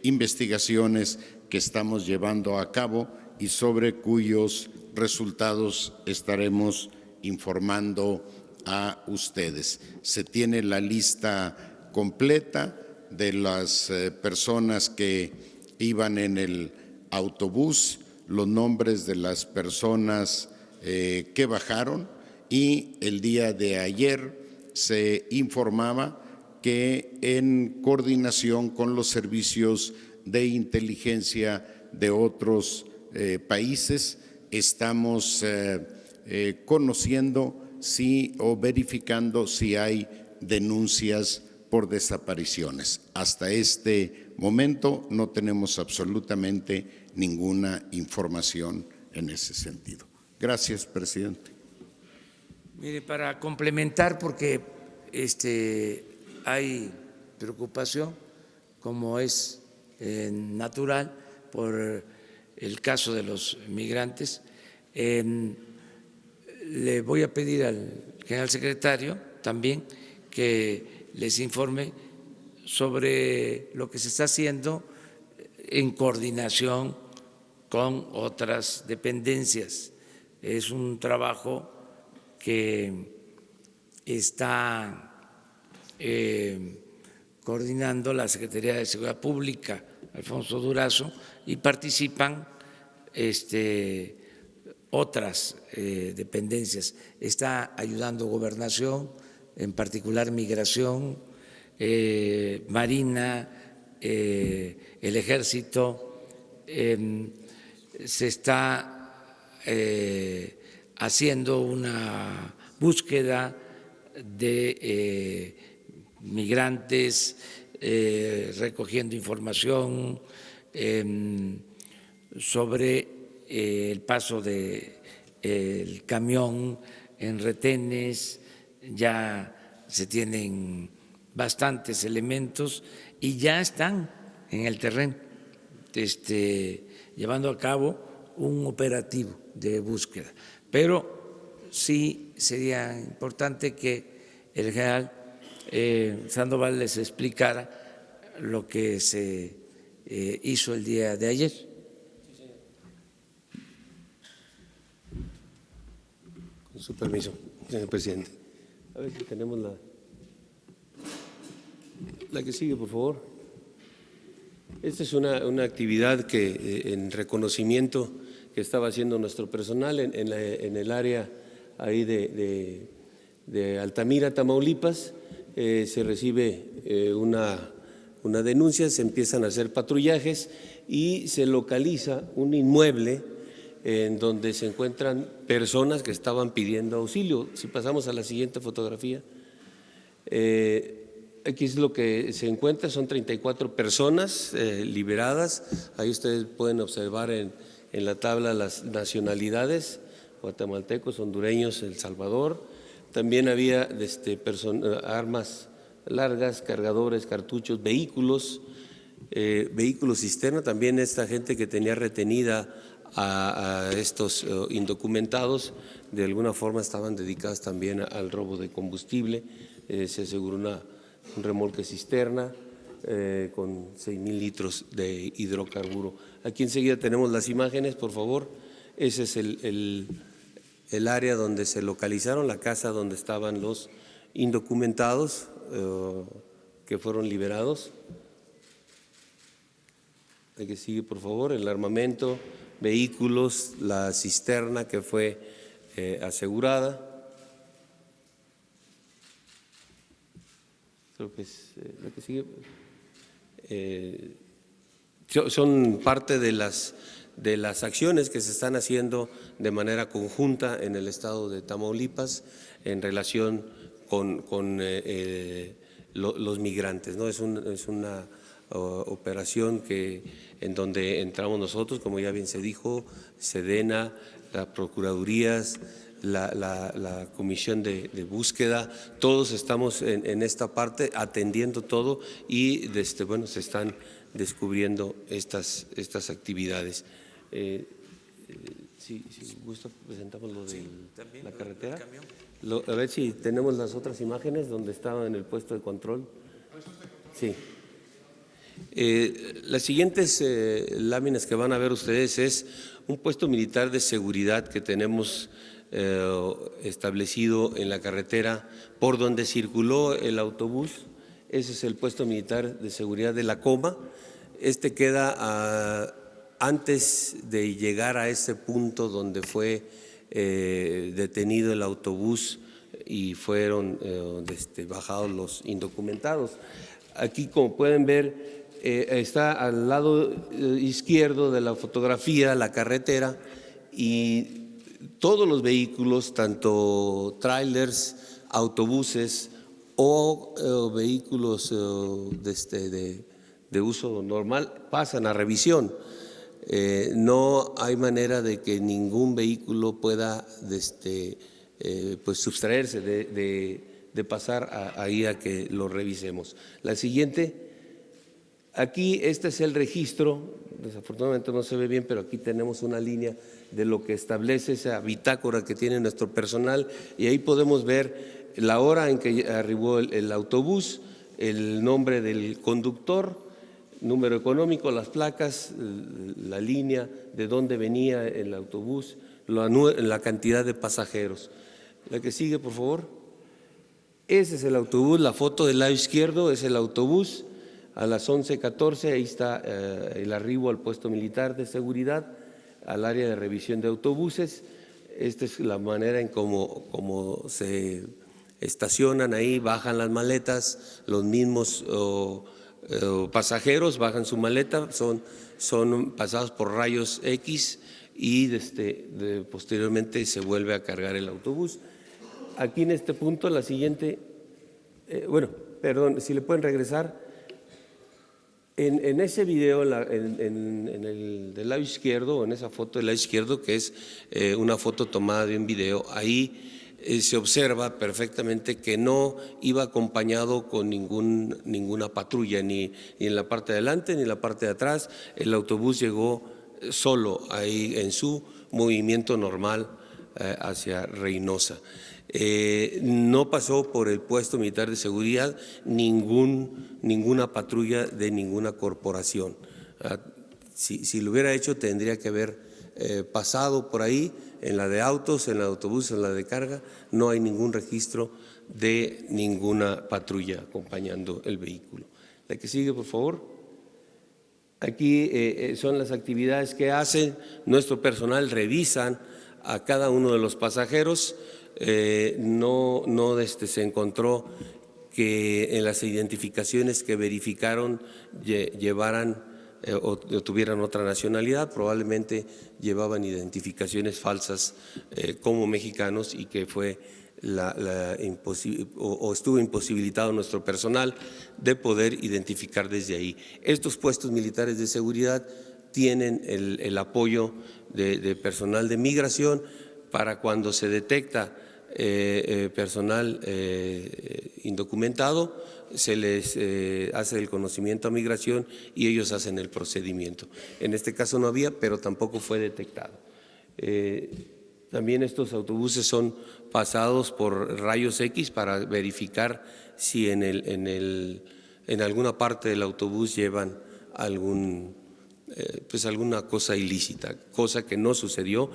investigaciones que estamos llevando a cabo y sobre cuyos resultados estaremos informando a ustedes. Se tiene la lista completa de las personas que iban en el autobús, los nombres de las personas que bajaron, y el día de ayer se informaba que en coordinación con los servicios de inteligencia de otros países estamos conociendo o verificando si hay denuncias por desapariciones. Hasta este momento no tenemos absolutamente ninguna información en ese sentido. Gracias, presidente. Mire, para complementar, porque hay preocupación, como es natural, por el caso de los migrantes. Le voy a pedir al general secretario también que les informe sobre lo que se está haciendo en coordinación con otras dependencias. Es un trabajo que está coordinando la Secretaría de Seguridad Pública, Alfonso Durazo, y participan otras dependencias. Está ayudando Gobernación, en particular Migración, Marina, el Ejército. Se está haciendo una búsqueda de migrantes, recogiendo información sobre el paso del camión en retenes. Ya se tienen bastantes elementos y ya están en el terreno llevando a cabo un operativo de búsqueda. Pero sí sería importante que el general Sandoval les explicara lo que se hizo el día de ayer. Con su permiso, señor presidente. A ver si tenemos la que sigue, por favor. Esta es una actividad que en reconocimiento que estaba haciendo nuestro personal en el área ahí de Altamira, Tamaulipas. Se recibe una denuncia, se empiezan a hacer patrullajes y se localiza un inmueble en donde se encuentran personas que estaban pidiendo auxilio. Si pasamos a la siguiente fotografía. Aquí es lo que se encuentra, son 34 personas liberadas. Ahí ustedes pueden observar en la tabla las nacionalidades: guatemaltecos, hondureños, El Salvador. También había armas largas, cargadores, cartuchos, vehículos cisterna. También esta gente que tenía retenida a estos indocumentados, de alguna forma estaban dedicadas también al robo de combustible. Se aseguró un remolque cisterna con 6,000 litros de hidrocarburo. Aquí enseguida tenemos las imágenes, por favor. Ese es el área donde se localizaron, la casa donde estaban los indocumentados que fueron liberados. Hay que seguir, por favor, el armamento, vehículos, la cisterna que fue asegurada. Creo que es la que sigue. Son parte de las acciones que se están haciendo de manera conjunta en el estado de Tamaulipas en relación con los migrantes, ¿no? Es una operación en donde entramos nosotros, como ya bien se dijo, Sedena, las procuradurías, la comisión de búsqueda. Todos estamos en esta parte atendiendo todo y bueno, se están descubriendo estas actividades. Si gusta, presentamos lo de la carretera. A ver si tenemos las otras imágenes donde estaban en el puesto de control. Sí. Las siguientes láminas que van a ver ustedes es un puesto militar de seguridad que tenemos establecido en la carretera por donde circuló el autobús. Ese es el puesto militar de seguridad de La Coma. Queda antes de llegar a ese punto donde fue detenido el autobús y fueron bajados los indocumentados. Aquí, como pueden ver, está al lado izquierdo de la fotografía la carretera y todos los vehículos, tanto trailers, autobuses o vehículos de uso normal, pasan a revisión. No hay manera de que ningún vehículo pueda pues sustraerse de pasar ahí a que lo revisemos. La siguiente, aquí este es el registro, desafortunadamente no se ve bien, pero aquí tenemos una línea de lo que establece esa bitácora que tiene nuestro personal y ahí podemos ver la hora en que arribó el autobús, el nombre del conductor, número económico, las placas, la línea de dónde venía el autobús, la cantidad de pasajeros. La que sigue, por favor. Ese es el autobús, la foto del lado izquierdo es el autobús. A las 11:14, ahí está el arribo al puesto militar de seguridad, al área de revisión de autobuses. Esta es la manera en cómo se estacionan ahí, bajan las maletas, los mismos pasajeros bajan su maleta, son pasados por rayos X y posteriormente se vuelve a cargar el autobús. Aquí en este punto, la siguiente, perdón, si le pueden regresar. En ese video, en el del lado izquierdo, en esa foto del lado izquierdo, que es una foto tomada de un video, ahí se observa perfectamente que no iba acompañado con ninguna patrulla, ni en la parte de adelante ni en la parte de atrás. El autobús llegó solo ahí en su movimiento normal hacia Reynosa. No pasó por el puesto militar de seguridad ninguna patrulla de ninguna corporación. Si lo hubiera hecho, tendría que haber pasado por ahí, en la de autos, en la de autobús, en la de carga. No hay ningún registro de ninguna patrulla acompañando el vehículo. La que sigue, por favor. Aquí son las actividades que hacen. Nuestro personal revisan a cada uno de los pasajeros. No se encontró que en las identificaciones que verificaron llevaran o tuvieran otra nacionalidad, probablemente llevaban identificaciones falsas como mexicanos y que fue estuvo imposibilitado nuestro personal de poder identificar desde ahí. Estos puestos militares de seguridad tienen el apoyo de personal de migración para cuando se detecta personal indocumentado, se les hace el conocimiento a migración y ellos hacen el procedimiento. En este caso no había, pero tampoco fue detectado. También estos autobuses son pasados por rayos X para verificar si en alguna parte del autobús llevan alguna cosa ilícita, cosa que no sucedió.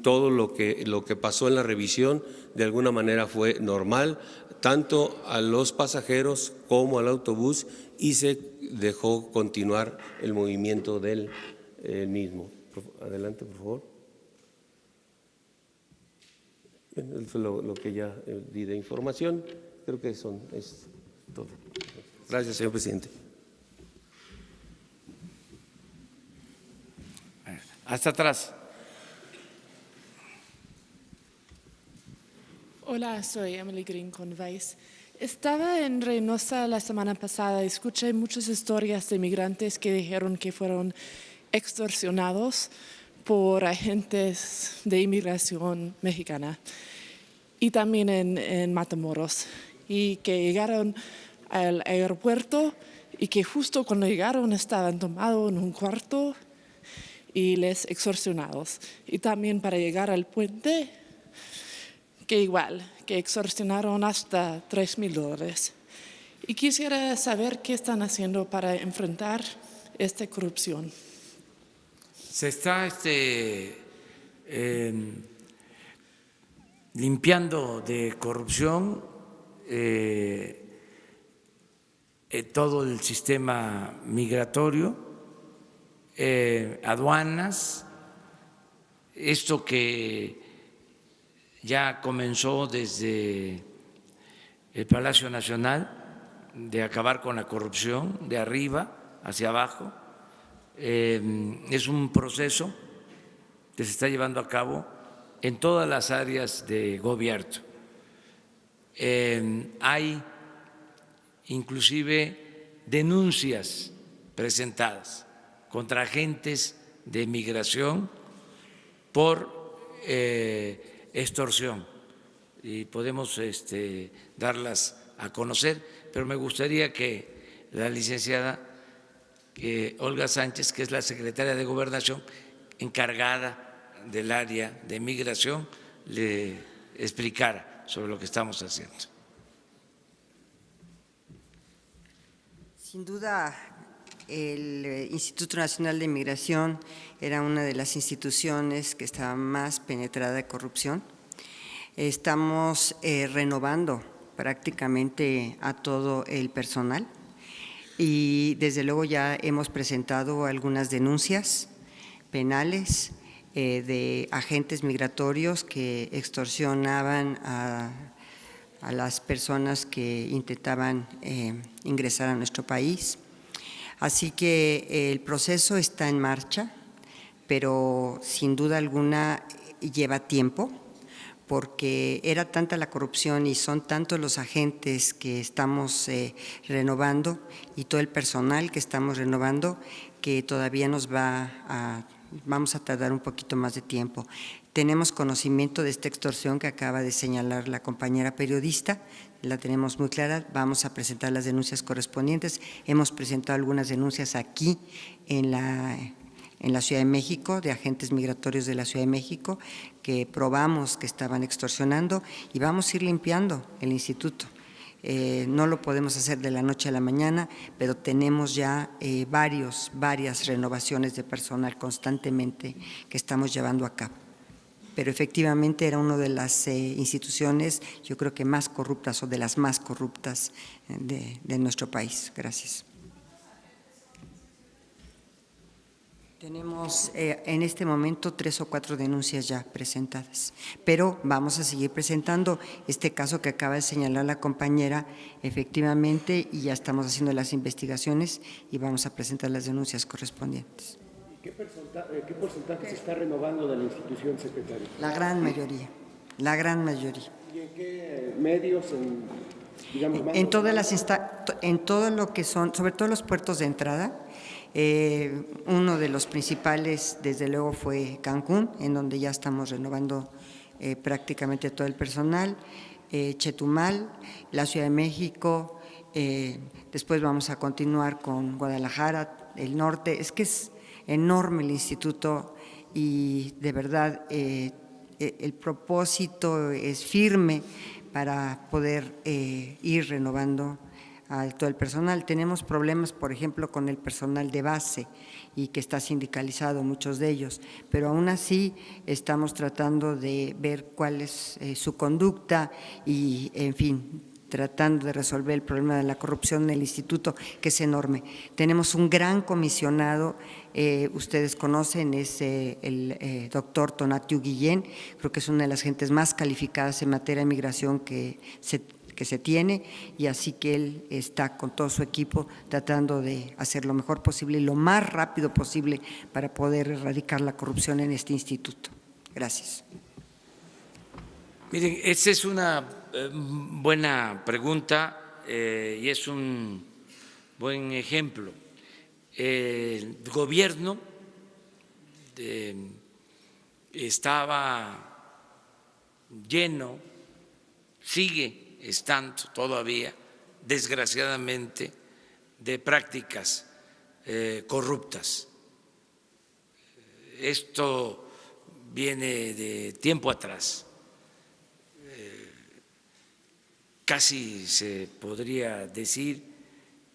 Todo lo que pasó en la revisión de alguna manera fue normal, tanto a los pasajeros como al autobús, y se dejó continuar el movimiento del mismo. Adelante, por favor. Eso es lo que ya di de información. Creo que es todo. Gracias, señor presidente. Hasta atrás. Hola, soy Emily Green con Vice. Estaba en Reynosa la semana pasada, escuché muchas historias de migrantes que dijeron que fueron extorsionados por agentes de inmigración mexicana y también en Matamoros, y que llegaron al aeropuerto y que justo cuando llegaron estaban tomados en un cuarto y les extorsionados. Y también para llegar al puente, que igual, que extorsionaron hasta $3,000. Y quisiera saber qué están haciendo para enfrentar esta corrupción. Se está limpiando de corrupción todo el sistema migratorio. aduanas, esto que ya comenzó desde el Palacio Nacional, de acabar con la corrupción de arriba hacia abajo. Es un proceso que se está llevando a cabo en todas las áreas de gobierno. Hay inclusive denuncias presentadas contra agentes de migración por extorsión y podemos darlas a conocer, pero me gustaría que la licenciada Olga Sánchez, que es la secretaria de Gobernación encargada del área de migración, le explicara sobre lo que estamos haciendo. Sin duda, el Instituto Nacional de Migración era una de las instituciones que estaba más penetrada de corrupción. Estamos renovando prácticamente a todo el personal y desde luego ya hemos presentado algunas denuncias penales de agentes migratorios que extorsionaban a las personas que intentaban ingresar a nuestro país. Así que el proceso está en marcha, pero sin duda alguna lleva tiempo, porque era tanta la corrupción y son tantos los agentes que estamos renovando y todo el personal que estamos renovando que todavía vamos a tardar un poquito más de tiempo. Tenemos conocimiento de esta extorsión que acaba de señalar la compañera periodista, la tenemos muy clara, vamos a presentar las denuncias correspondientes. Hemos presentado algunas denuncias aquí en la Ciudad de México, de agentes migratorios de la Ciudad de México, que probamos que estaban extorsionando y vamos a ir limpiando el instituto. No lo podemos hacer de la noche a la mañana, pero tenemos ya varias renovaciones de personal constantemente que estamos llevando a cabo. Pero efectivamente era una de las instituciones, yo creo que más corruptas o de las más corruptas de nuestro país. Gracias. Tenemos en este momento 3 o 4 denuncias ya presentadas, pero vamos a seguir presentando este caso que acaba de señalar la compañera, efectivamente, y ya estamos haciendo las investigaciones y vamos a presentar las denuncias correspondientes. ¿Qué porcentaje se está renovando de la institución, secretario? La gran mayoría, la gran mayoría. ¿Y en qué medios? En todo lo que son, sobre todo los puertos de entrada. Uno de los principales, desde luego, fue Cancún, en donde ya estamos renovando prácticamente todo el personal, Chetumal, la Ciudad de México, después vamos a continuar con Guadalajara, el norte. Es que es enorme el instituto y de verdad el propósito es firme para poder ir renovando a todo el personal. Tenemos problemas, por ejemplo, con el personal de base y que está sindicalizado, muchos de ellos, pero aún así estamos tratando de ver cuál es su conducta y, en fin, tratando de resolver el problema de la corrupción en el instituto, que es enorme. Tenemos un gran comisionado, ustedes conocen, es el doctor Tonatiuh Guillén, creo que es una de las gentes más calificadas en materia de migración que se tiene, y así que él está con todo su equipo tratando de hacer lo mejor posible y lo más rápido posible para poder erradicar la corrupción en este instituto. Gracias. Miren, esa es una buena pregunta y es un buen ejemplo. El gobierno estaba lleno, sigue estando todavía, desgraciadamente, de prácticas corruptas. Esto viene de tiempo atrás. Casi se podría decir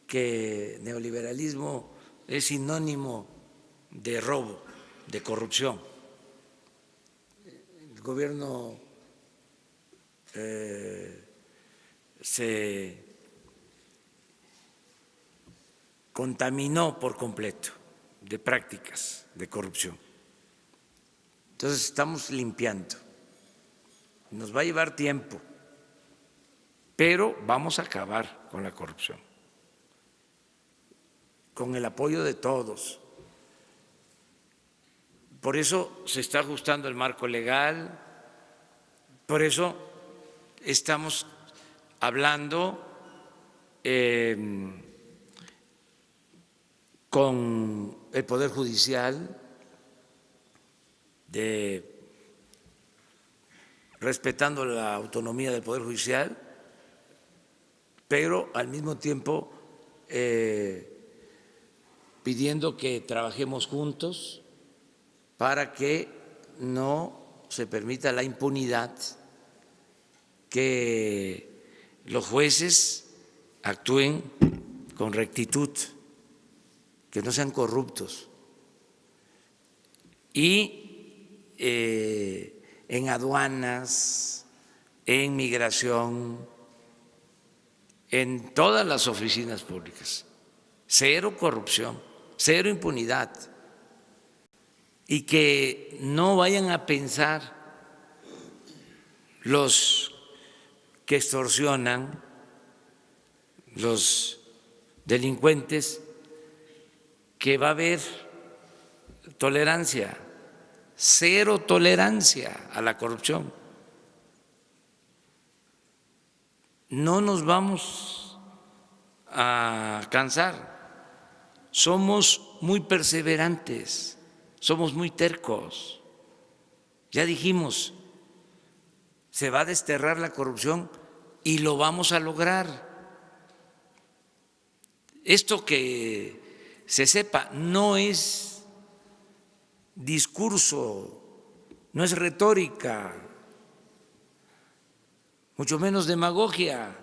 que neoliberalismo es sinónimo de robo, de corrupción. El gobierno se contaminó por completo de prácticas de corrupción. Entonces estamos limpiando. Nos va a llevar tiempo, pero vamos a acabar con la corrupción, con el apoyo de todos. Por eso se está ajustando el marco legal, por eso estamos hablando con el Poder Judicial, respetando la autonomía del Poder Judicial, pero al mismo tiempo pidiendo que trabajemos juntos para que no se permita la impunidad, que los jueces actúen con rectitud, que no sean corruptos. Y en aduanas, en migración, en todas las oficinas públicas, cero corrupción, cero impunidad. Y que no vayan a pensar los que extorsionan, los delincuentes, que va a haber tolerancia, cero tolerancia a la corrupción. No nos vamos a cansar, somos muy perseverantes. Somos muy tercos. Ya dijimos, se va a desterrar la corrupción y lo vamos a lograr. Esto que se sepa no es discurso, no es retórica, mucho menos demagogia.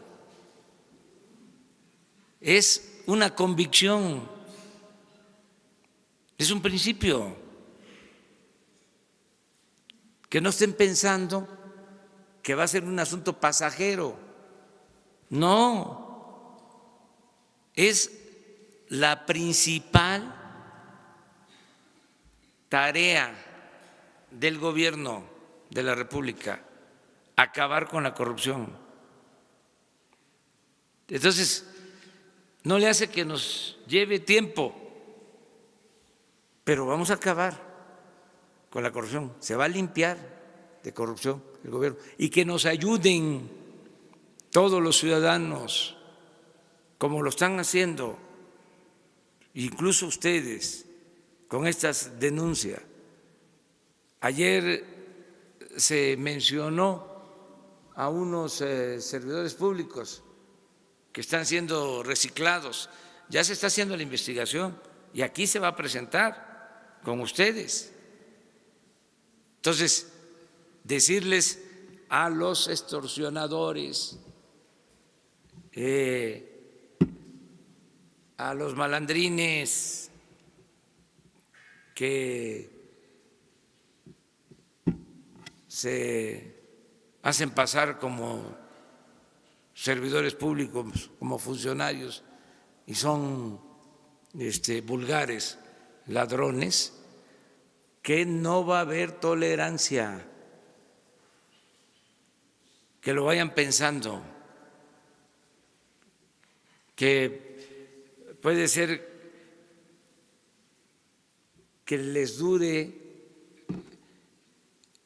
Es una convicción, es un principio. Que no estén pensando que va a ser un asunto pasajero. No, es la principal tarea del gobierno de la República, acabar con la corrupción. Entonces, no le hace que nos lleve tiempo, pero vamos a acabar con la corrupción, se va a limpiar de corrupción el gobierno y que nos ayuden todos los ciudadanos, como lo están haciendo, incluso ustedes, con estas denuncias. Ayer se mencionó a unos servidores públicos que están siendo reciclados, ya se está haciendo la investigación y aquí se va a presentar con ustedes. Entonces, decirles a los extorsionadores, a los malandrines que se hacen pasar como servidores públicos, como funcionarios, y son vulgares, ladrones, que no va a haber tolerancia, que lo vayan pensando, que puede ser que les dure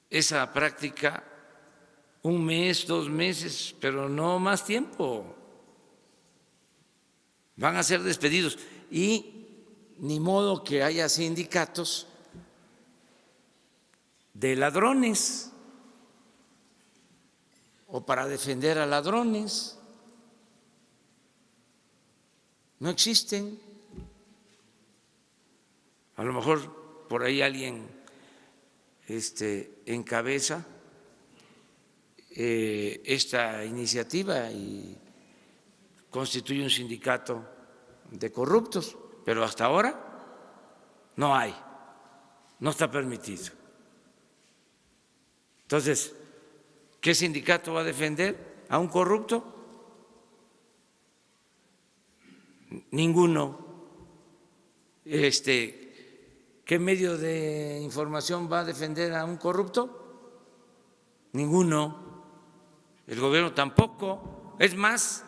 esa práctica 1 mes, 2 meses, pero no más tiempo. Van a ser despedidos y ni modo que haya sindicatos de ladrones o para defender a ladrones. No existen. A lo mejor por ahí alguien encabeza esta iniciativa y constituye un sindicato de corruptos, pero hasta ahora no hay, no está permitido. Entonces, ¿qué sindicato va a defender a un corrupto? Ninguno. ¿Qué medio de información va a defender a un corrupto? Ninguno. El gobierno tampoco. Es más,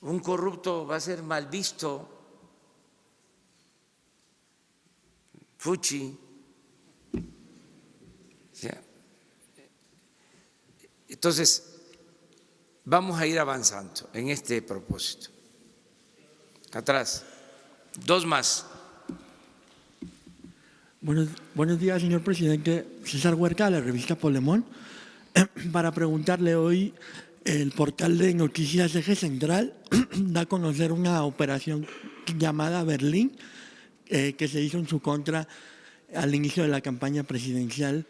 un corrupto va a ser mal visto. Fuchi. O sea, entonces, vamos a ir avanzando en este propósito. Atrás. Dos más. Buenos días, señor presidente. César Huerta, de la revista Polemón. Para preguntarle hoy, el portal de noticias Eje Central da a conocer una operación llamada Berlín, que se hizo en su contra al inicio de la campaña presidencial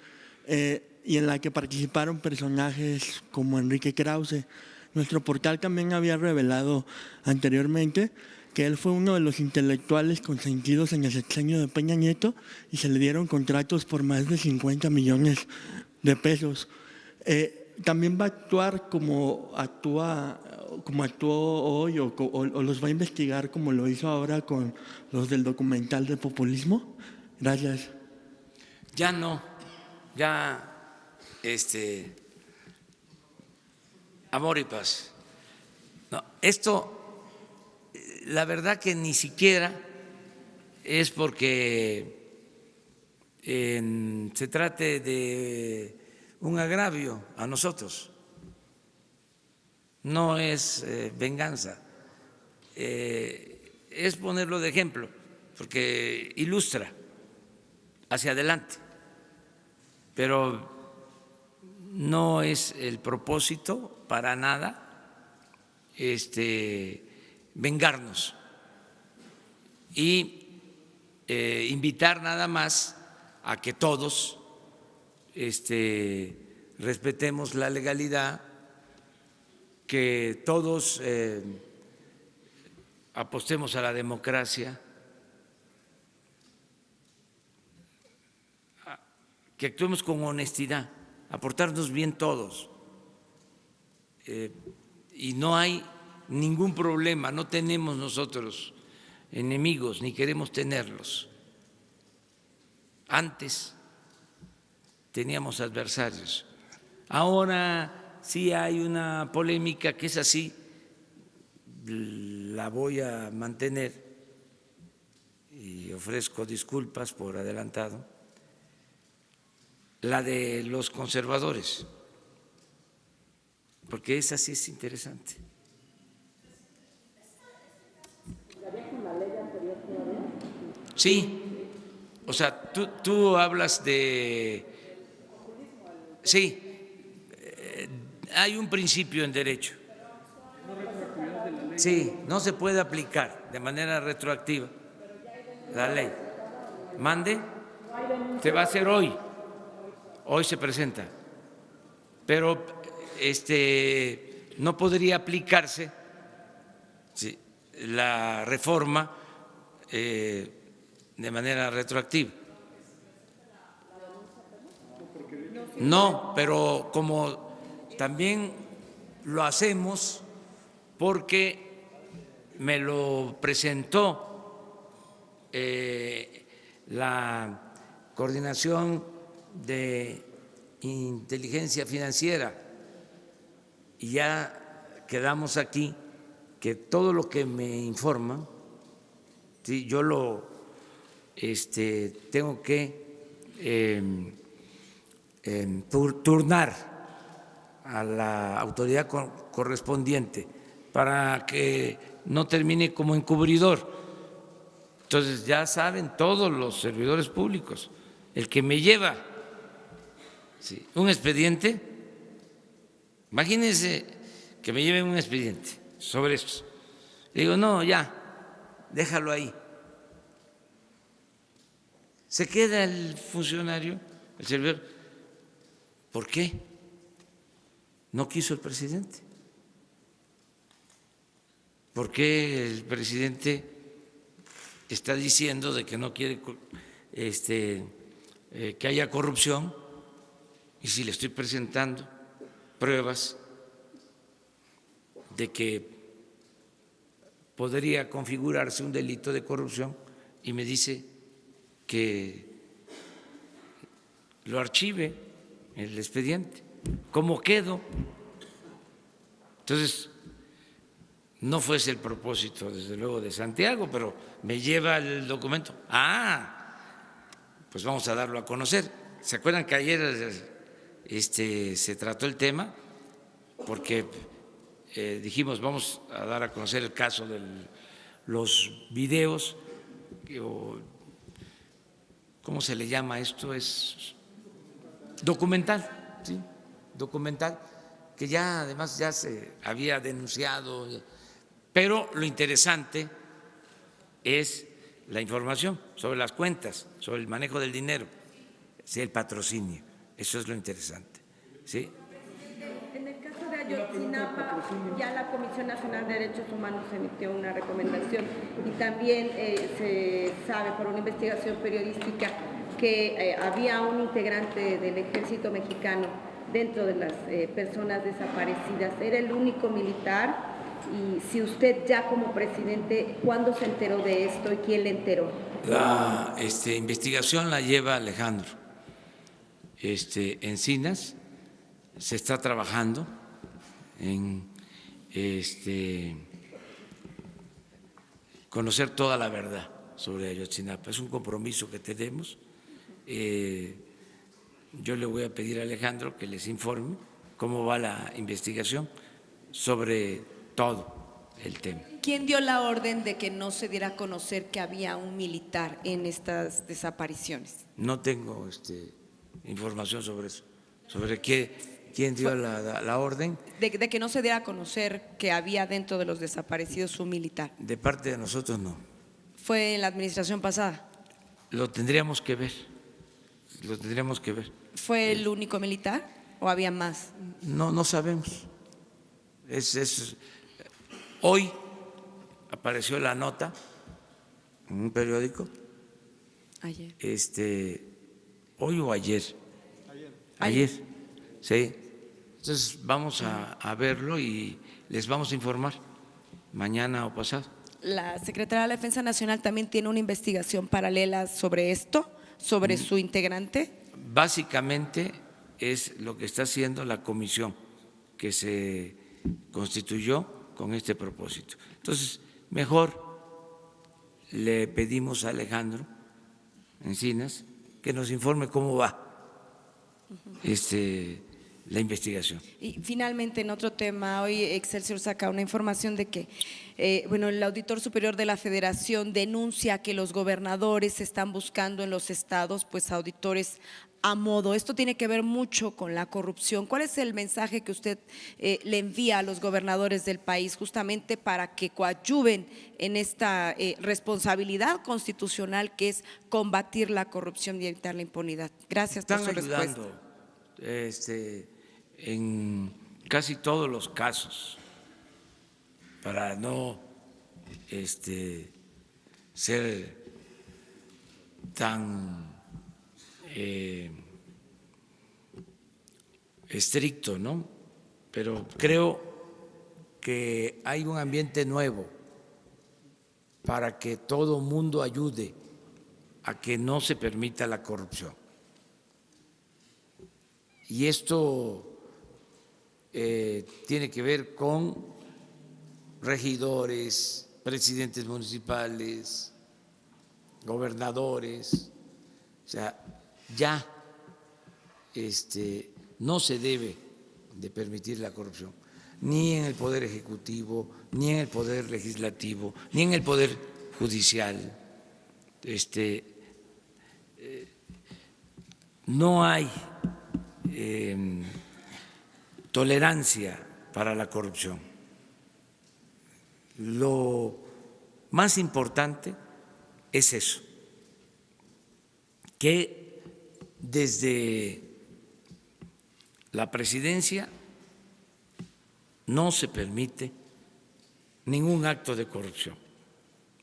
y en la que participaron personajes como Enrique Krause. Nuestro portal también había revelado anteriormente que él fue uno de los intelectuales consentidos en el sexenio de Peña Nieto y se le dieron contratos por más de 50 millones de pesos. ¿También va a actuar como actuó hoy o los va a investigar como lo hizo ahora con los del documental de populismo? Gracias. Ya no, ya amor y paz. No, esto, la verdad que ni siquiera es porque se trate de un agravio a nosotros, no es venganza, es ponerlo de ejemplo, porque ilustra hacia adelante, pero no es el propósito para nada vengarnos y invitar nada más a que todos respetemos la legalidad, que todos apostemos a la democracia, que actuemos con honestidad, aportarnos bien todos. Y no hay ningún problema, no tenemos nosotros enemigos ni queremos tenerlos. Antes teníamos adversarios. Ahora sí hay una polémica que es así, la voy a mantener y ofrezco disculpas por adelantado, la de los conservadores, porque esa sí es interesante. Sí, o sea, tú hablas de… Sí, hay un principio en derecho. Sí, no se puede aplicar de manera retroactiva la ley. Mande, se va a hacer hoy. Hoy se presenta, pero no podría aplicarse la reforma de manera retroactiva. No, pero como también lo hacemos porque me lo presentó la Coordinación de Inteligencia Financiera y ya quedamos aquí que todo lo que me informan, ¿sí?, yo lo tengo que turnar a la autoridad correspondiente para que no termine como encubridor. Entonces ya saben todos los servidores públicos, el que me lleva un expediente, imagínense que me lleven un expediente sobre esto. Le digo, no, ya, déjalo ahí. Se queda el funcionario, el servidor. ¿Por qué? No quiso el presidente. ¿Por qué el presidente está diciendo de que no quiere que haya corrupción? Y si le estoy presentando pruebas de que podría configurarse un delito de corrupción y me dice que lo archive el expediente. ¿Cómo quedo? Entonces, no fue ese el propósito, desde luego, de Santiago, pero me lleva el documento. Pues vamos a darlo a conocer. ¿Se acuerdan que ayer se trató el tema? Porque dijimos, vamos a dar a conocer el caso de los videos, ¿cómo se le llama esto? Es documental, ¿sí? Documental, que ya además ya se había denunciado, pero lo interesante es la información sobre las cuentas, sobre el manejo del dinero, ¿sí? El patrocinio, eso es lo interesante, ¿sí? En el caso de Ayotzinapa, ya la Comisión Nacional de Derechos Humanos emitió una recomendación y también se sabe por una investigación periodística que había un integrante del ejército mexicano dentro de las personas desaparecidas. Era el único militar. Y si usted ya como presidente, ¿cuándo se enteró de esto y quién le enteró? La investigación la lleva Alejandro Encinas. Se está trabajando en conocer toda la verdad sobre Ayotzinapa. Es un compromiso que tenemos. Yo le voy a pedir a Alejandro que les informe cómo va la investigación sobre todo el tema. ¿Quién dio la orden de que no se diera a conocer que había un militar en estas desapariciones? No tengo información sobre eso, sobre quién dio la orden. De que no se diera a conocer que había dentro de los desaparecidos un militar. De parte de nosotros no. ¿Fue en la administración pasada? Lo tendríamos que ver, lo tendríamos que ver. ¿Fue el único militar o había más? No sabemos. Hoy apareció la nota en un periódico. Ayer. Hoy o ayer. Ayer. Sí. Entonces vamos a verlo y les vamos a informar mañana o pasado. La Secretaría de la Defensa Nacional también tiene una investigación paralela sobre esto, sobre su integrante. Básicamente es lo que está haciendo la comisión que se constituyó con este propósito. Entonces, mejor le pedimos a Alejandro Encinas que nos informe cómo va la investigación. Y finalmente, en otro tema, hoy Excelsior saca una información de que el Auditor Superior de la Federación denuncia que los gobernadores están buscando en los estados pues auditores a modo. Esto tiene que ver mucho con la corrupción. ¿Cuál es el mensaje que usted le envía a los gobernadores del país justamente para que coadyuven en esta responsabilidad constitucional que es combatir la corrupción y evitar la impunidad? Gracias por su respuesta. Están ayudando en casi todos los casos para no ser tan estricto, ¿no? Pero creo que hay un ambiente nuevo para que todo mundo ayude a que no se permita la corrupción. Y esto tiene que ver con regidores, presidentes municipales, gobernadores. O sea, ya no se debe de permitir la corrupción, ni en el Poder Ejecutivo, ni en el Poder Legislativo, ni en el Poder Judicial. No hay tolerancia para la corrupción. Lo más importante es eso, que desde la presidencia no se permite ningún acto de corrupción,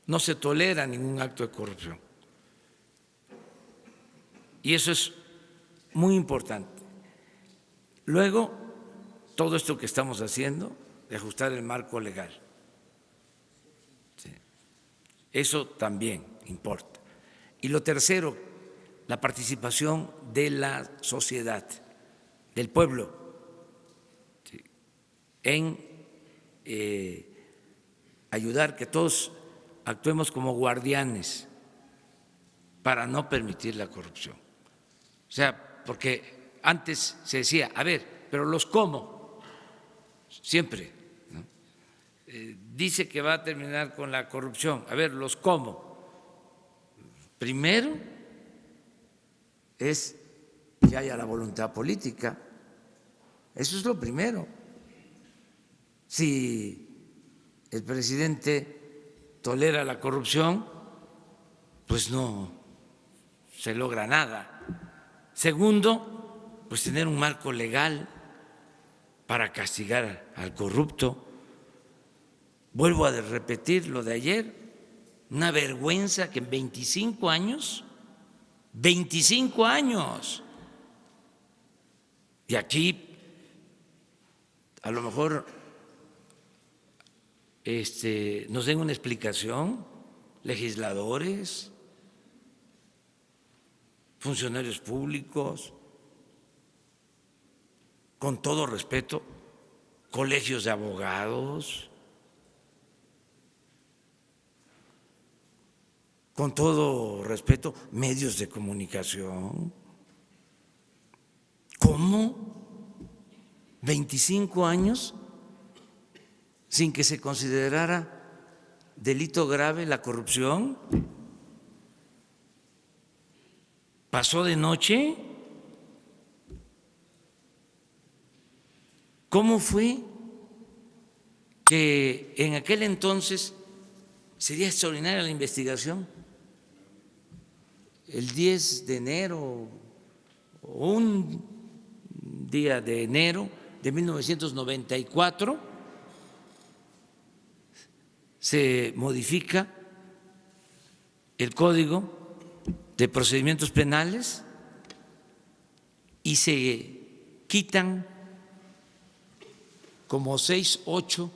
no se tolera ningún acto de corrupción. Y eso es muy importante. Luego, todo esto que estamos haciendo, de ajustar el marco legal. Eso también importa. Y lo tercero, la participación de la sociedad, del pueblo, en ayudar que todos actuemos como guardianes para no permitir la corrupción. O sea, porque antes se decía, a ver, pero los cómo, siempre, ¿no? Dice que va a terminar con la corrupción, a ver, los cómo. Primero es que haya la voluntad política, eso es lo primero. Si el presidente tolera la corrupción, pues no se logra nada. Segundo, pues tener un marco legal para castigar al corrupto. Vuelvo a repetir lo de ayer, una vergüenza que en 25 años, y aquí a lo mejor nos den una explicación, legisladores, funcionarios públicos, con todo respeto, colegios de abogados, con todo respeto, medios de comunicación. ¿Cómo 25 años sin que se considerara delito grave la corrupción? ¿Pasó de noche? ¿Cómo fue que en aquel entonces sería extraordinaria la investigación? El 10 de enero, o un día de enero de 1994, se modifica el Código de Procedimientos Penales y se quitan como 6, 8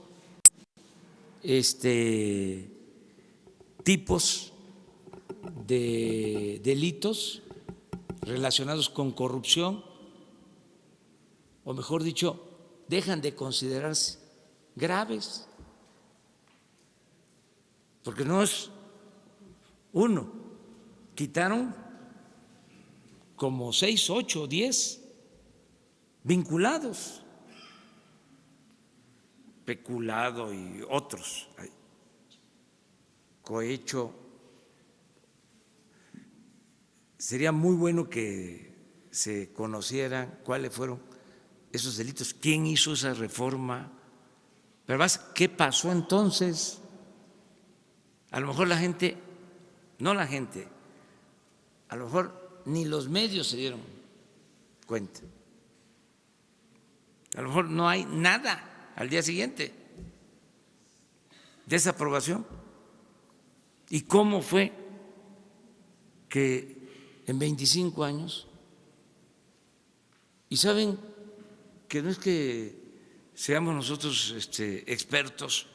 tipos de delitos relacionados con corrupción, o mejor dicho, dejan de considerarse graves, porque no es uno, quitaron como 6, 8, 10 vinculados, peculado y otros, cohecho. Sería muy bueno que se conocieran cuáles fueron esos delitos, quién hizo esa reforma, pero más, ¿qué pasó entonces? A lo mejor la gente, no la gente, a lo mejor ni los medios se dieron cuenta. A lo mejor no hay nada al día siguiente de esa aprobación. ¿Y cómo fue que en 25 años, y saben que no es que seamos nosotros expertos,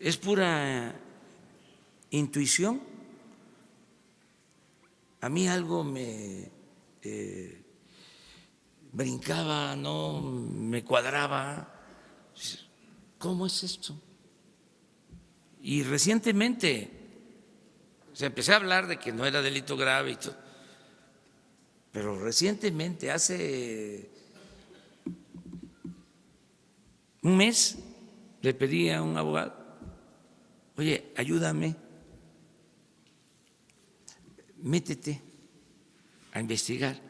es pura intuición? A mí algo me brincaba, no me cuadraba. ¿Cómo es esto? Y recientemente empecé a hablar de que no era delito grave y todo, pero recientemente, hace un mes, le pedí a un abogado, oye, ayúdame, métete a investigar,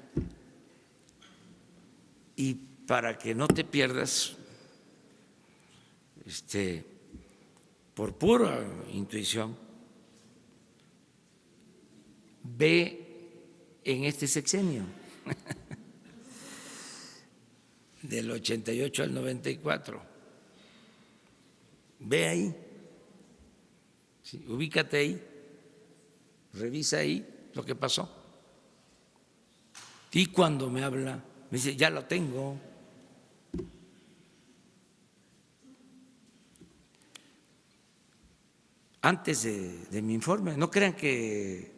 y para que no te pierdas, por pura intuición, ve en este sexenio, del 88 al 94, ve ahí, sí, ubícate ahí, revisa ahí lo que pasó. Y cuando me habla, me dice, ya lo tengo. antes de mi informe. No crean que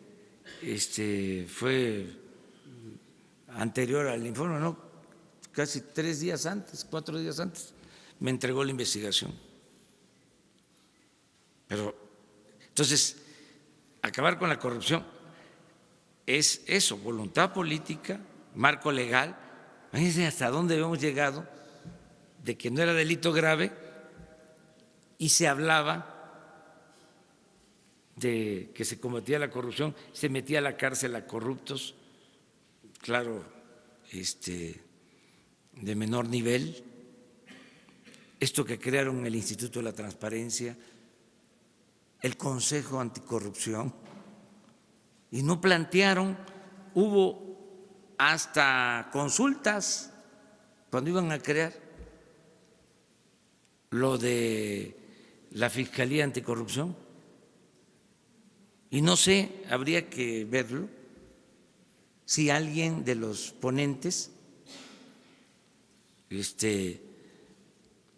fue anterior al informe, no, casi 3 días antes, 4 días antes, me entregó la investigación. Pero, entonces, acabar con la corrupción es eso, voluntad política, marco legal. Fíjense hasta dónde hemos llegado de que no era delito grave y se hablaba de que se combatía la corrupción, se metía a la cárcel a corruptos, claro, de menor nivel. Esto que crearon el Instituto de la Transparencia, el Consejo Anticorrupción, y no plantearon, hubo hasta consultas cuando iban a crear lo de la Fiscalía Anticorrupción. Y no sé, habría que verlo, si alguien de los ponentes, de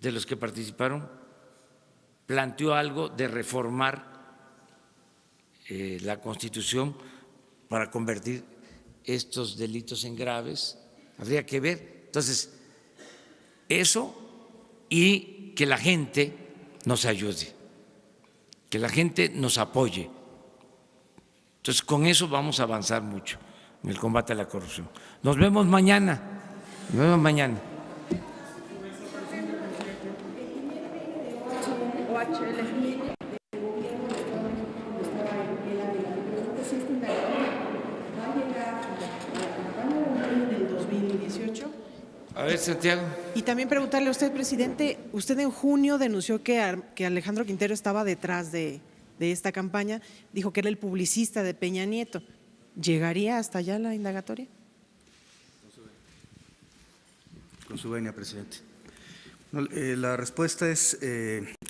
los que participaron, planteó algo de reformar la Constitución para convertir estos delitos en graves. Habría que ver. Entonces, eso, y que la gente nos ayude, que la gente nos apoye. Entonces, con eso vamos a avanzar mucho en el combate a la corrupción. Nos vemos mañana. Nos vemos mañana. A ver, Santiago. Y también preguntarle a usted, presidente, usted en junio denunció que Alejandro Quintero estaba detrás de esta campaña, dijo que era el publicista de Peña Nieto. ¿Llegaría hasta allá la indagatoria? Con su venia, presidente. La respuesta es,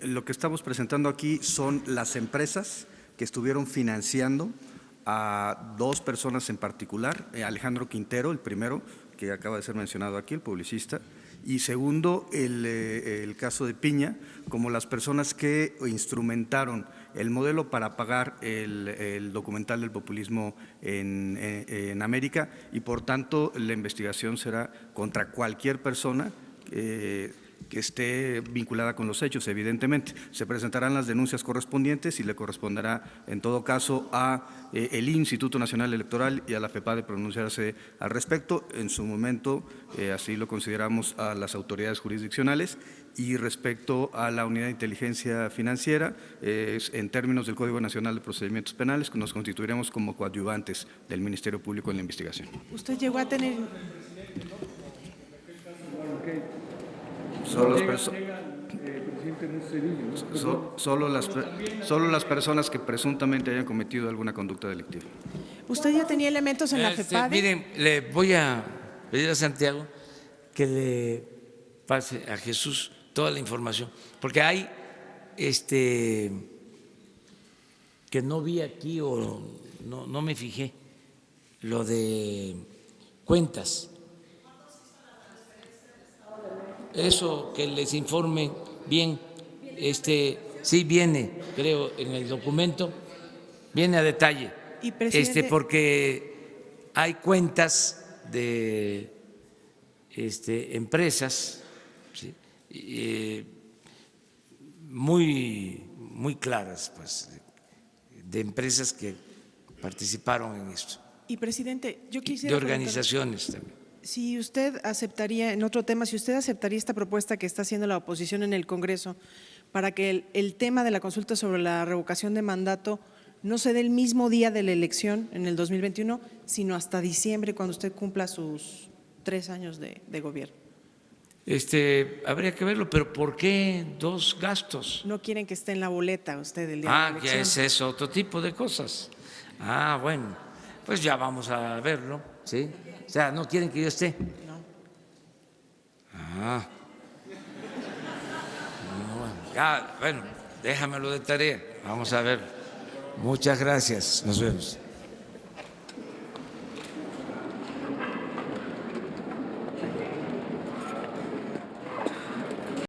lo que estamos presentando aquí son las empresas que estuvieron financiando a 2 personas en particular, Alejandro Quintero, el primero, que acaba de ser mencionado aquí, el publicista, y segundo, el caso de Piña, como las personas que instrumentaron el modelo para pagar el documental del populismo en América, y por tanto la investigación será contra cualquier persona que esté vinculada con los hechos, evidentemente. Se presentarán las denuncias correspondientes y le corresponderá, en todo caso, a el Instituto Nacional Electoral y a la FEPADE pronunciarse al respecto. En su momento, así lo consideramos, a las autoridades jurisdiccionales. Y respecto a la Unidad de Inteligencia Financiera, en términos del Código Nacional de Procedimientos Penales, nos constituiremos como coadyuvantes del Ministerio Público en la investigación. ¿Usted llegó a tener… Solo las personas que presuntamente hayan cometido alguna conducta delictiva. ¿Usted ya tenía elementos en la FEPADE? Miren, le voy a pedir a Santiago que le pase a Jesús toda la información, porque hay que no vi aquí o no me fijé, lo de cuentas. Eso, que les informe bien, sí viene, creo, en el documento, viene a detalle, y porque hay cuentas de empresas, ¿sí? muy claras, pues, de empresas que participaron en esto. Y presidente, yo quisiera… De organizaciones también. Si usted aceptaría, en otro tema, si usted aceptaría esta propuesta que está haciendo la oposición en el Congreso para que el tema de la consulta sobre la revocación de mandato no se dé el mismo día de la elección en el 2021, sino hasta diciembre, cuando usted cumpla sus 3 años de gobierno. Habría que verlo, pero ¿por qué 2 gastos? No quieren que esté en la boleta usted el día de la elección. Ya es eso, otro tipo de cosas. Bueno, pues ya vamos a verlo, ¿sí? O sea, ¿no quieren que yo esté? No. Bueno, déjamelo de tarea. Vamos a ver. Muchas gracias. Nos vemos.